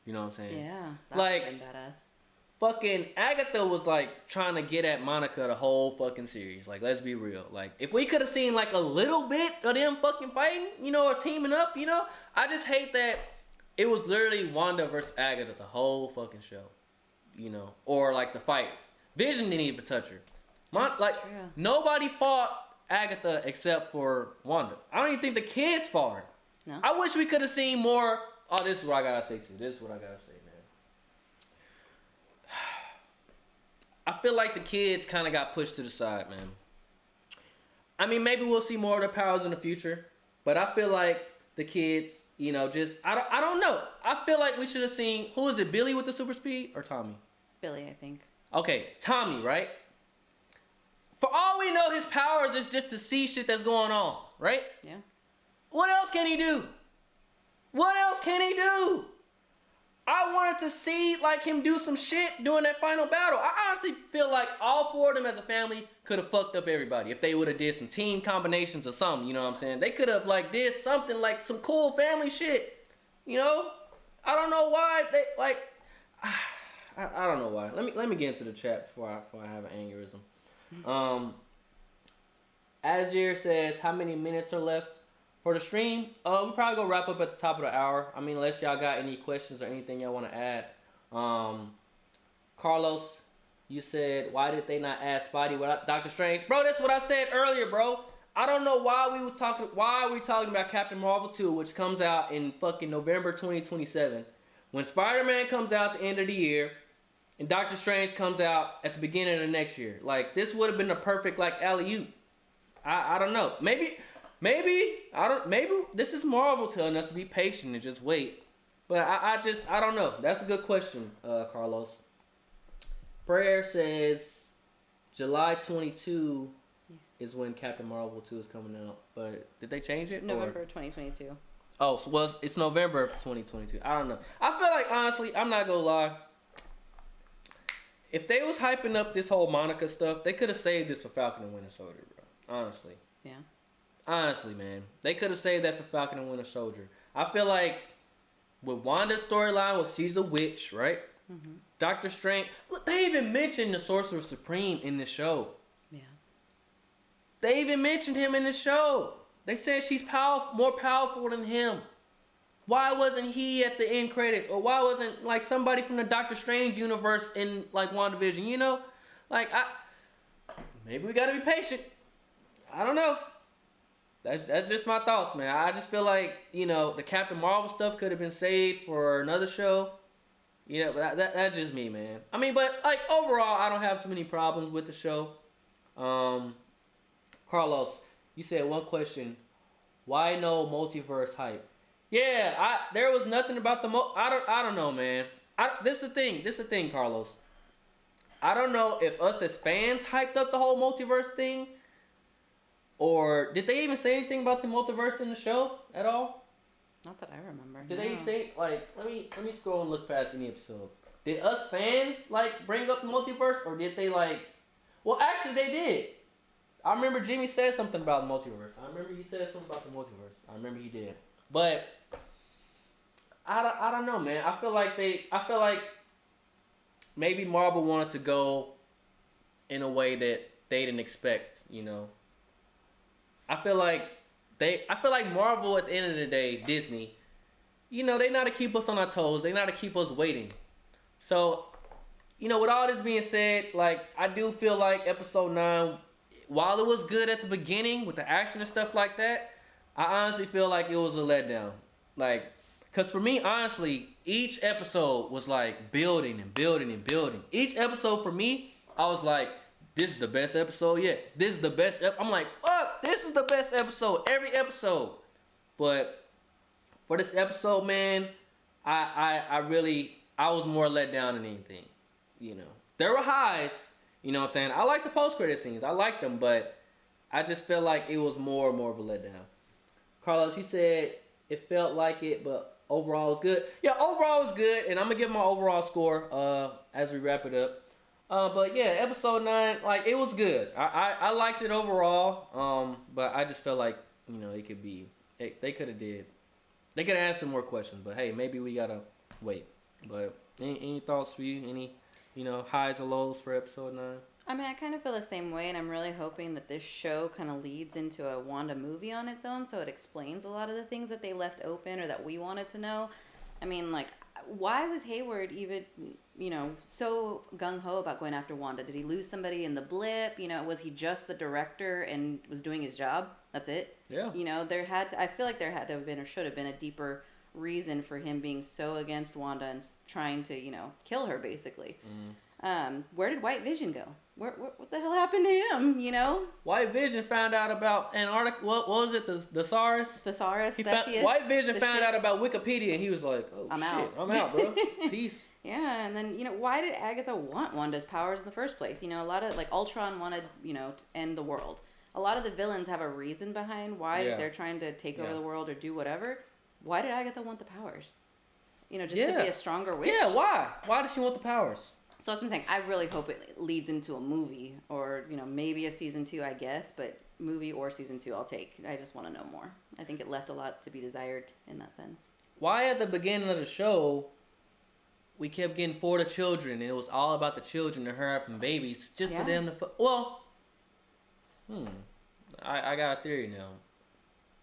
You know what I'm saying? Yeah. That like, would've been badass. Fucking Agatha was like trying to get at Monica the whole fucking series. Like, let's be real. Like, if we could have seen like a little bit of them fucking fighting, you know, or teaming up, you know, I just hate that it was literally Wanda versus Agatha the whole fucking show. You know, or like the fight. Vision didn't even touch her. Like, true. Nobody fought Agatha except for Wanda. I don't even think the kids fought her. No. I wish we could have seen more. Oh, this is what I gotta say too. This is what I gotta say, man. I feel like the kids kind of got pushed to the side, man. I mean, maybe we'll see more of their powers in the future, but I feel like the kids, you know, just I don't know. I feel like we should have seen, who is it, Billy with the super speed or Tommy? Billy, I think. Okay, Tommy, right? For all we know, his powers is just to see shit that's going on, right? Yeah. What else can he do? What else can he do? I wanted to see like him do some shit during that final battle. I honestly feel like all four of them as a family could have fucked up everybody if they would have did some team combinations or something. You know what I'm saying? They could have like did something like some cool family shit. You know? I don't know why they like. I don't know why. Let me get into the chat before I have an aneurysm. Azir says, how many minutes are left for the stream? We'll probably go wrap up at the top of the hour. I mean, unless y'all got any questions or anything y'all want to add. Carlos, you said, why did they not add Spidey without Doctor Strange? Bro, that's what I said earlier, bro. I don't know why we talking about Captain Marvel 2, which comes out in fucking November 2027. When Spider-Man comes out at the end of the year, and Doctor Strange comes out at the beginning of the next year. Like, this would have been the perfect, like, alley-oop. I don't know. Maybe this is Marvel telling us to be patient and just wait. But I don't know. That's a good question, Carlos. Prayer says July 22 is when Captain Marvel 2 is coming out. But did they change it? November 2022. Oh, so it's November of 2022. I don't know. I feel like, honestly, I'm not going to lie. If they was hyping up this whole Monica stuff, they could have saved this for Falcon and Winter Soldier, bro. Honestly. Yeah. Honestly, man. They could have saved that for Falcon and Winter Soldier. I feel like with Wanda's storyline, she's a witch, right? Mm-hmm. Doctor Strange. Look, they even mentioned the Sorcerer Supreme in the show. Yeah. They even mentioned him in the show. They said she's more powerful than him. Why wasn't he at the end credits? Or why wasn't, like, somebody from the Doctor Strange universe in, like, WandaVision, you know? Like, maybe we gotta be patient. I don't know. That's just my thoughts, man. I just feel like, you know, the Captain Marvel stuff could have been saved for another show. You know, that's just me, man. I mean, but, like, overall, I don't have too many problems with the show. Carlos, you said one question. Why no multiverse hype? Yeah, there was nothing about the I don't know, man. This is the thing, Carlos. I don't know if us as fans hyped up the whole multiverse thing, or did they even say anything about the multiverse in the show at all? Not that I remember. Did no. they say like? Let me scroll and look past any episodes. Did us fans like bring up the multiverse, or did they like? Well, actually, they did. I remember Jimmy said something about the multiverse. I remember he said something about the multiverse. I remember he did. But I don't know, man. I feel like maybe Marvel wanted to go in a way that they didn't expect, you know. I feel like Marvel at the end of the day, Disney, you know, they know how to keep us on our toes. They know how to keep us waiting. So, you know, with all this being said, like, I do feel like episode 9, while it was good at the beginning with the action and stuff like that, I honestly feel like it was a letdown. Like, because for me, honestly, each episode was like building and building and building. Each episode for me, I was like, this is the best episode yet. This is the best. I'm like, fuck, this is the best episode. Every episode. But for this episode, man, I was more let down than anything. You know, there were highs. You know what I'm saying? I like the post-credit scenes. I liked them, but I just felt like it was more and more of a letdown. Carlos, you said it felt like it, but overall it was good. Yeah, overall it was good, and I'm going to give my overall score as we wrap it up. But yeah, episode 9, like, it was good. I liked it overall, but I just felt like, you know, they could have asked some more questions, but hey, maybe we got to wait. But any thoughts for you? Any, you know, highs or lows for episode 9? I mean, I kind of feel the same way, and I'm really hoping that this show kind of leads into a Wanda movie on its own, so it explains a lot of the things that they left open or that we wanted to know. I mean, like, why was Hayward even, you know, so gung-ho about going after Wanda? Did he lose somebody in the blip? You know, was he just the director and was doing his job? That's it? Yeah. You know, I feel like there had to have been or should have been a deeper reason for him being so against Wanda and trying to, you know, kill her, basically. Where did White Vision go? What the hell happened to him, you know? White Vision found out about Antarctica. What was it? The Thesaurus? White Vision found out about Wikipedia, and he was like, "Oh I'm shit, out. I'm out, bro. Peace." Yeah, and then, you know, why did Agatha want Wanda's powers in the first place? You know, a lot of, like, Ultron wanted, you know, to end the world. A lot of the villains have a reason behind why they're trying to take over the world or do whatever. Why did Agatha want the powers? You know, just to be a stronger witch? Yeah, why? Why does she want the powers? So that's what I'm saying. I really hope it leads into a movie or, you know, maybe a season 2, I guess. But movie or season 2, I'll take. I just want to know more. I think it left a lot to be desired in that sense. Why at the beginning of the show, we kept getting for the children, and it was all about the children and her having babies just for them to... I got a theory now.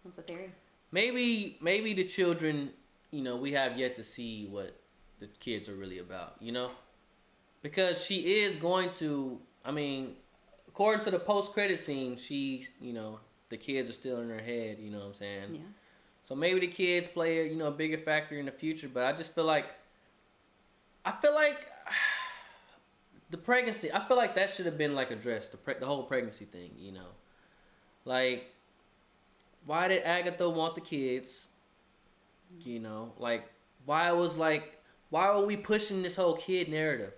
What's the theory? Maybe the children, you know, we have yet to see what the kids are really about, you know? Because she is going to, I mean, according to the post-credit scene, she's, you know, the kids are still in her head, you know what I'm saying? Yeah. So maybe the kids play, you know, a bigger factor in the future, but I just feel like, the pregnancy, I feel like that should have been, like, addressed, the whole pregnancy thing, you know? Like, why did Agatha want the kids? You know, like, why were we pushing this whole kid narrative?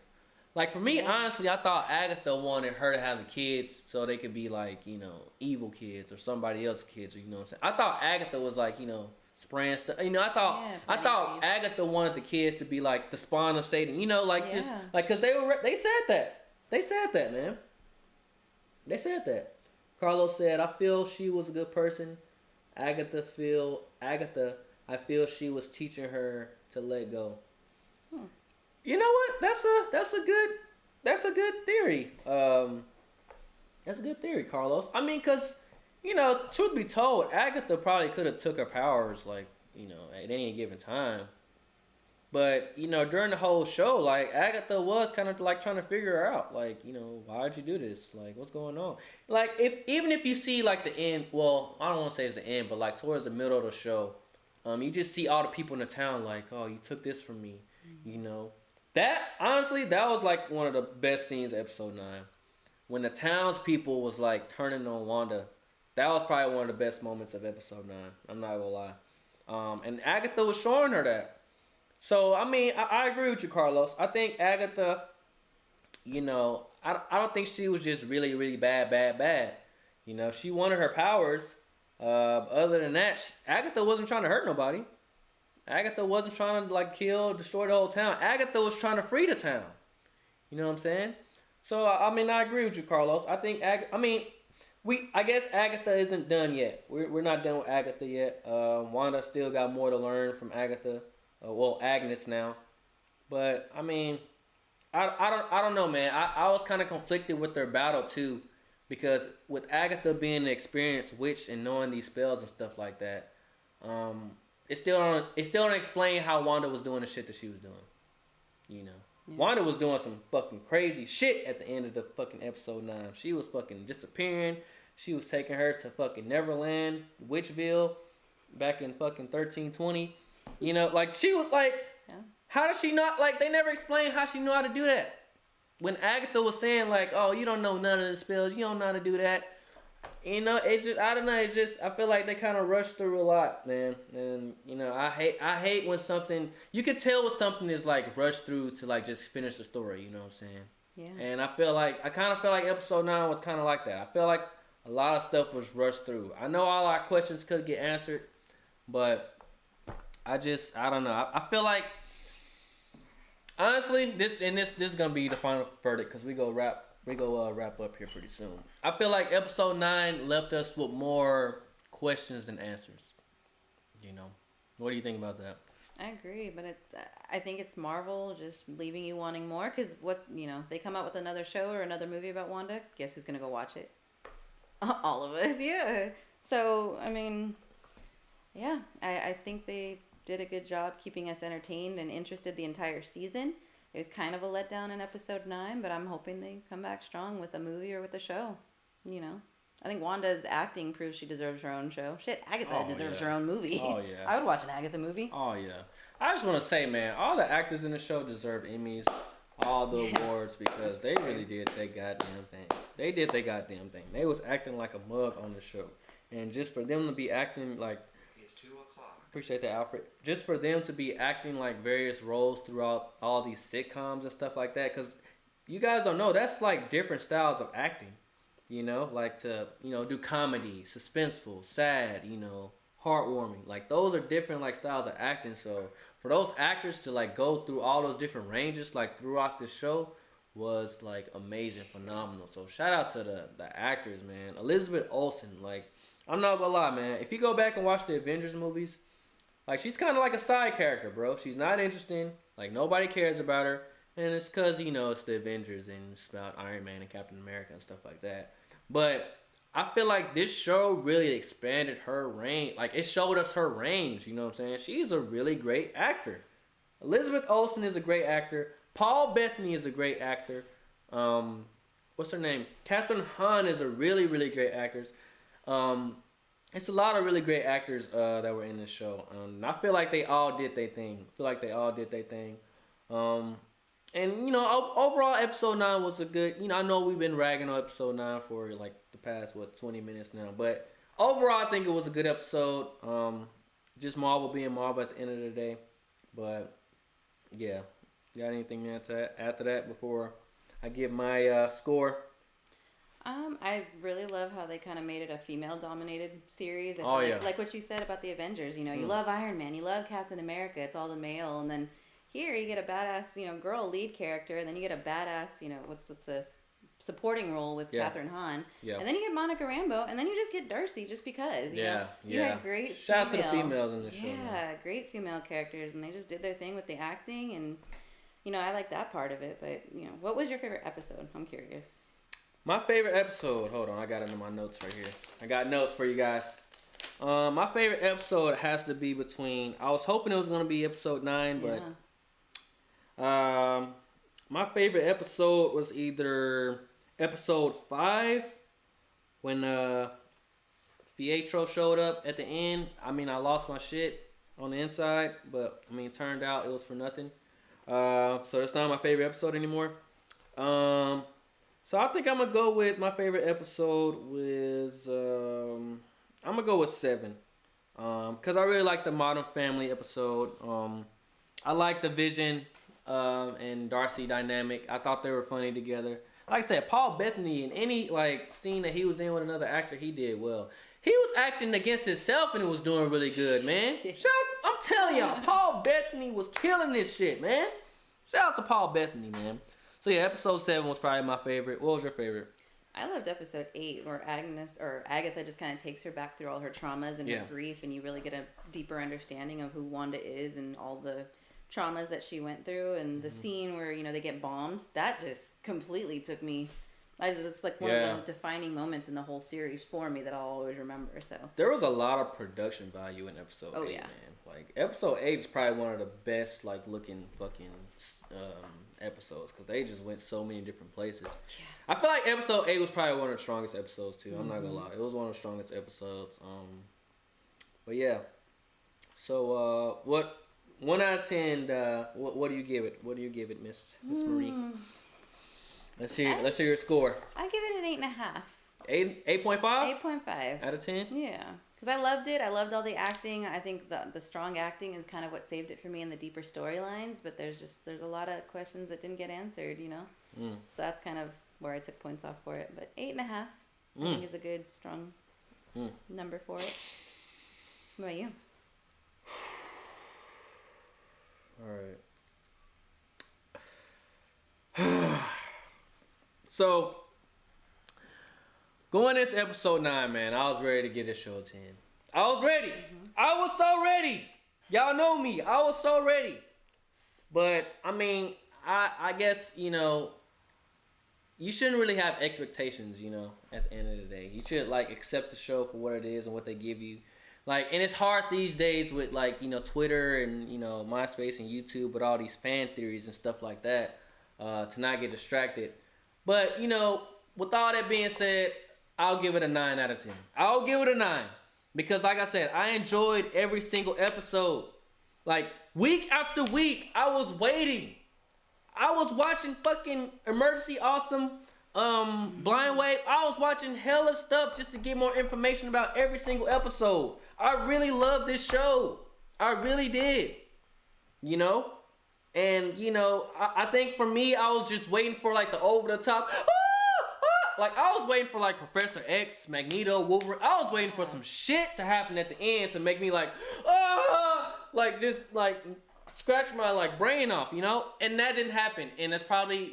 Like, for me, honestly, I thought Agatha wanted her to have the kids so they could be, like, you know, evil kids or somebody else's kids, or, you know what I'm saying? I thought Agatha was, like, you know, spraying stuff. You know, I thought Agatha wanted the kids to be, like, the spawn of Satan. You know, like, just, like, because they said that. They said that, man. They said that. Carlos said, I feel she was a good person. Agatha, I feel she was teaching her to let go. You know what? That's a good theory. That's a good theory, Carlos. I mean, cause, you know, truth be told, Agatha probably could have took her powers, like, you know, at any given time. But, you know, during the whole show, like, Agatha was kind of, like, trying to figure her out. Like, you know, why'd you do this? Like, what's going on? Like, even if you see, like, the end, well, I don't want to say it's the end, but, like, towards the middle of the show, you just see all the people in the town, like, oh, you took this from me, you know. That, honestly, that was, like, one of the best scenes of episode 9. When the townspeople was, like, turning on Wanda. That was probably one of the best moments of episode 9. I'm not gonna lie. And Agatha was showing her that. So, I mean, I agree with you, Carlos. I think Agatha, I don't think she was just really, really bad. She wanted her powers. Other than that, Agatha wasn't trying to hurt nobody. Agatha wasn't trying to like kill, destroy the whole town. Agatha was trying to free the town. You know what I'm saying? So I mean, I agree with you, Carlos. I think I guess Agatha isn't done yet. We're not done with Agatha yet. Wanda still got more to learn from Agatha. Agnes now. But I mean, I don't know, man. I was kind of conflicted with their battle too, because with Agatha being an experienced witch and knowing these spells and stuff like that, it still don't explain how Wanda was doing the shit that she was doing. Yeah. Wanda was doing some fucking crazy shit at the end of the fucking episode 9. She was fucking disappearing. She was taking her to fucking Neverland, Witchville, back in fucking 1320. Like she was like, yeah. How does she not, like, they never explained how she knew how to do that. When Agatha was saying like, oh, you don't know none of the spells, you don't know how to do that. It's just, I don't know, it's just, I feel like they kind of rushed through a lot, man. And, I hate when something, you can tell when something is like rushed through to like just finish the story, you know what I'm saying? Yeah. And I kind of feel like episode 9 was kind of like that. I feel like a lot of stuff was rushed through. I know all our questions could get answered, but I don't know. I feel like, honestly, this is gonna be the final verdict because we go wrap up here pretty soon. I feel like episode 9 left us with more questions than answers. What do you think about that? I agree, but I think it's Marvel just leaving you wanting more, because they come out with another show or another movie about Wanda. Guess who's gonna go watch it? All of us, yeah. So I mean, yeah, I think they did a good job keeping us entertained and interested the entire season. It was kind of a letdown in episode 9, but I'm hoping they come back strong with a movie or with a show. I think Wanda's acting proves she deserves her own show. Shit, Agatha deserves her own movie. Oh, yeah. I would watch an Agatha movie. Oh, yeah. I just want to say, man, all the actors in the show deserve Emmys, all the awards, because they really did their goddamn thing. They did their goddamn thing. They was acting like a mug on the show. And just for them to be acting like... It's 2 o'clock. Appreciate that, Alfred. Just for them to be acting like various roles throughout all these sitcoms and stuff like that, because you guys don't know, that's like different styles of acting. Like to, do comedy, suspenseful, sad, heartwarming. Like those are different like styles of acting. So for those actors to like go through all those different ranges like throughout this show was like amazing, phenomenal. So shout out to the actors, man. Elizabeth Olsen, like, I'm not gonna lie, man. If you go back and watch the Avengers movies, like she's kind of like a side character, bro. She's not interesting. Like nobody cares about her. And it's because, it's the Avengers and it's about Iron Man and Captain America and stuff like that. But I feel like this show really expanded her range. Like, it showed us her range, you know what I'm saying? She's a really great actor. Elizabeth Olsen is a great actor. Paul Bettany is a great actor. What's her name? Catherine Hahn is a really, really great actress. It's a lot of really great actors that were in this show. And I feel like they all did their thing. And, overall, episode 9 was a good... I know we've been ragging on episode 9 for, like, the past, 20 minutes now. But overall, I think it was a good episode. Just Marvel being Marvel at the end of the day. But, yeah. You got anything after that before I give my score? I really love how they kind of made it a female-dominated series. Like what you said about the Avengers. You love Iron Man. You love Captain America. It's all the male. And then... here you get a badass, girl lead character, and then you get a badass, what's this supporting role with Catherine Hahn, and then you get Monica Rambeau, and then you just get Darcy just because. You had great. Shout out to the females in the show. Yeah, great female characters, and they just did their thing with the acting, and I like that part of it. But what was your favorite episode? I'm curious. My favorite episode. Hold on, I got it in my notes right here. I got notes for you guys. My favorite episode has to be between. I was hoping it was gonna be episode 9, but. My favorite episode was either episode 5 when Pietro showed up at the end. I mean, I lost my shit on the inside, but I mean, it turned out it was for nothing. So it's not my favorite episode anymore. So I think I'm gonna go with my favorite episode was I'm gonna go with 7. Because I really like the Modern Family episode. I like the Vision and Darcy dynamic. I thought they were funny together. Like I said, Paul Bettany in any like scene that he was in with another actor, he did well. He was acting against himself and it was doing really good, man. I'm telling y'all, Paul Bettany was killing this shit, man. Shout out to Paul Bettany, man. So yeah, episode 7 was probably my favorite. What was your favorite? I loved episode 8 where Agatha just kind of takes her back through all her traumas and her grief, and you really get a deeper understanding of who Wanda is and all the traumas that she went through. And the scene where, they get bombed, that just completely took me. It's like one of the defining moments in the whole series for me that I'll always remember. So there was a lot of production value in episode 8, man. Like episode 8 is probably one of the best like looking fucking episodes because they just went so many different places. Yeah. I feel like episode 8 was probably one of the strongest episodes too. I'm not gonna lie, it was one of the strongest episodes. But yeah. So what 1 out of 10? What do you give it? What do you give it, Miss Marie? Let's hear your score. I give it an 8.5. 8.5? 8.5. Out of 10? Yeah. Because I loved it. I loved all the acting. I think the strong acting is kind of what saved it for me in the deeper storylines. But there's a lot of questions that didn't get answered, So that's kind of where I took points off for it. But 8.5, I think is a good, strong number for it. What about you? All right. So, going into episode 9, man, I was ready to get this show a 10. I was ready. I was so ready. Y'all know me. I was so ready. But, I mean, I guess, you shouldn't really have expectations, at the end of the day. You should, like, accept the show for what it is and what they give you. Like, and it's hard these days with, like, Twitter and, MySpace and YouTube with all these fan theories and stuff like that to not get distracted. But, with all that being said, I'll give it a 9 out of 10. I'll give it a 9. Because, like I said, I enjoyed every single episode. Like, week after week, I was waiting. I was watching fucking Emergency Awesome, Blind Wave. I was watching hella stuff just to get more information about every single episode. I really love this show. I really did. And, I think for me, I was just waiting for, like, the over-the-top. Like, I was waiting for, like, Professor X, Magneto, Wolverine. I was waiting for some shit to happen at the end to make me, like, like, just, like, scratch my, like, brain off, And that didn't happen. And that's probably,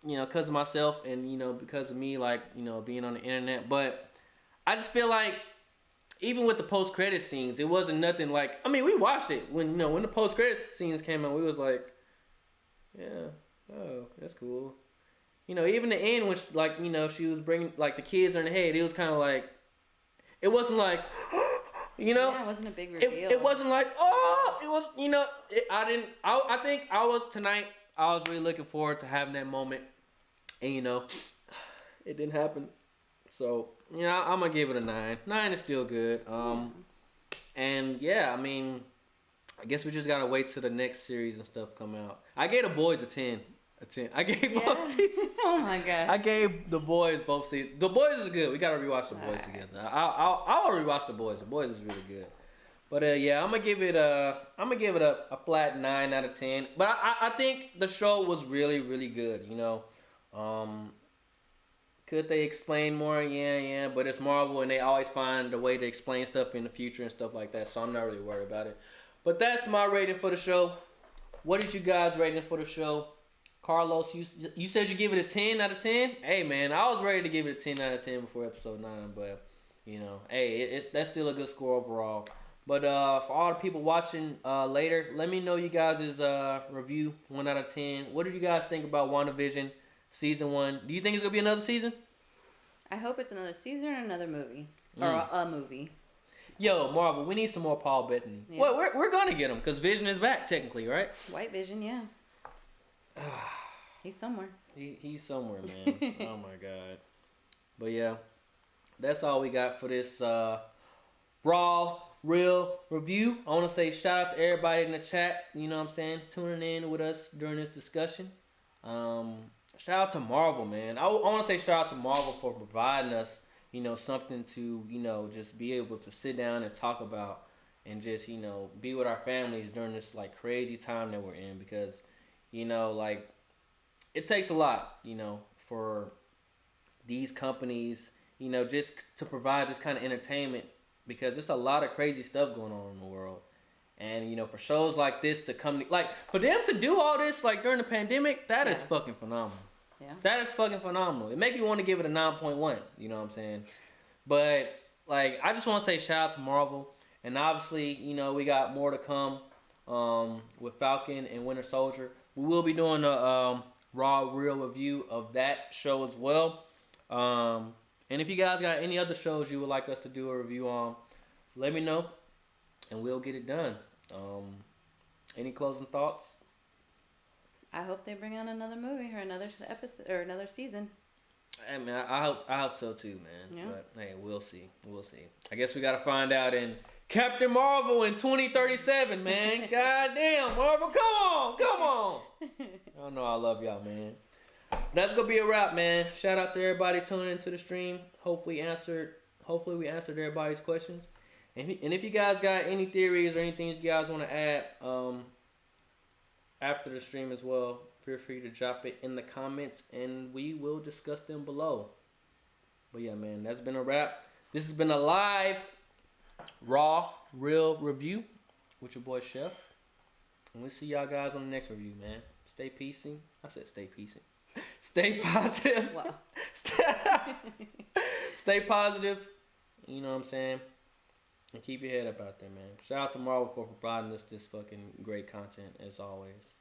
because of myself and, because of me, like, being on the internet. But I just feel like, even with the post-credit scenes, it wasn't nothing like... I mean, we watched it. When the post-credit scenes came out, we was like, yeah, oh, that's cool. Even the end, when, she was bringing, like, the kids in her head, it was kind of like... It wasn't like, Yeah, it wasn't a big reveal. It wasn't like, oh! It was, I think I was really looking forward to having that moment. And, it didn't happen. So... I'm going to give it a 9. 9 is still good. And, yeah, I mean, I guess we just got to wait till the next series and stuff come out. I gave The Boys a 10. I gave both seasons. Oh, my God. I gave The Boys both seasons. The Boys is good. We got to rewatch The Boys together. I'll rewatch The Boys. The Boys is really good. But, yeah, I'm going to give it a flat 9 out of 10. But I think the show was really, really good, Could they explain more? Yeah. But it's Marvel, and they always find a way to explain stuff in the future and stuff like that. So I'm not really worried about it. But that's my rating for the show. What is you guys rating for the show? Carlos, you said you give it a 10 out of 10? Hey, man, I was ready to give it a 10 out of 10 before episode 9. But, hey, that's still a good score overall. But for all the people watching later, let me know you guys' review, 1 out of 10. What did you guys think about WandaVision? Season 1. Do you think it's going to be another season? I hope it's another season or another movie. Or a movie. Yo, Marvel, we need some more Paul Bettany. Yeah. Well, we're going to get him because Vision is back technically, right? White Vision, yeah. He's somewhere. He's somewhere, man. Oh, my God. But, yeah. That's all we got for this raw, real review. I want to say shout out to everybody in the chat, tuning in with us during this discussion. Shout out to Marvel, man. I want to say shout out to Marvel for providing us, something to, just be able to sit down and talk about and just, be with our families during this, like, crazy time that we're in because, You know, like, it takes a lot, you know, for these companies, you know, just to provide this kind of entertainment, because there's a lot of crazy stuff going on in the world. And, you know, for shows like this to come, like, for them to do all this, like, during the pandemic, that is fucking phenomenal. Yeah. That is fucking phenomenal. It makes me want to give it a 9.1, you know what I'm saying? But, like, I just want to say shout out to Marvel. And obviously, you know, we got more to come with Falcon and Winter Soldier. We will be doing a raw, real review of that show as well. And if you guys got any other shows you would like us to do a review on, let me know, and we'll get it done. Any closing thoughts? I hope they bring out another movie or another episode or another season. I mean, I hope so too, man. Yeah. But hey, we'll see. I guess we gotta find out in Captain Marvel in 2037, man. God damn, Marvel, come on. I know I love y'all, man. That's gonna be a wrap, man. Shout out to everybody tuning into the stream. Hopefully we answered everybody's questions. And if you guys got any theories or anything you guys want to add after the stream as well, feel free to drop it in the comments and we will discuss them below. But yeah, man, that's been a wrap. This has been a live, raw, real review with your boy Shef. And we'll see y'all guys on the next review, man. Stay peacing. I said stay peacing. Stay positive. Wow. Stay positive. You know what I'm saying? And keep your head up out there, man. Shout out to Marvel for providing us this fucking great content as always.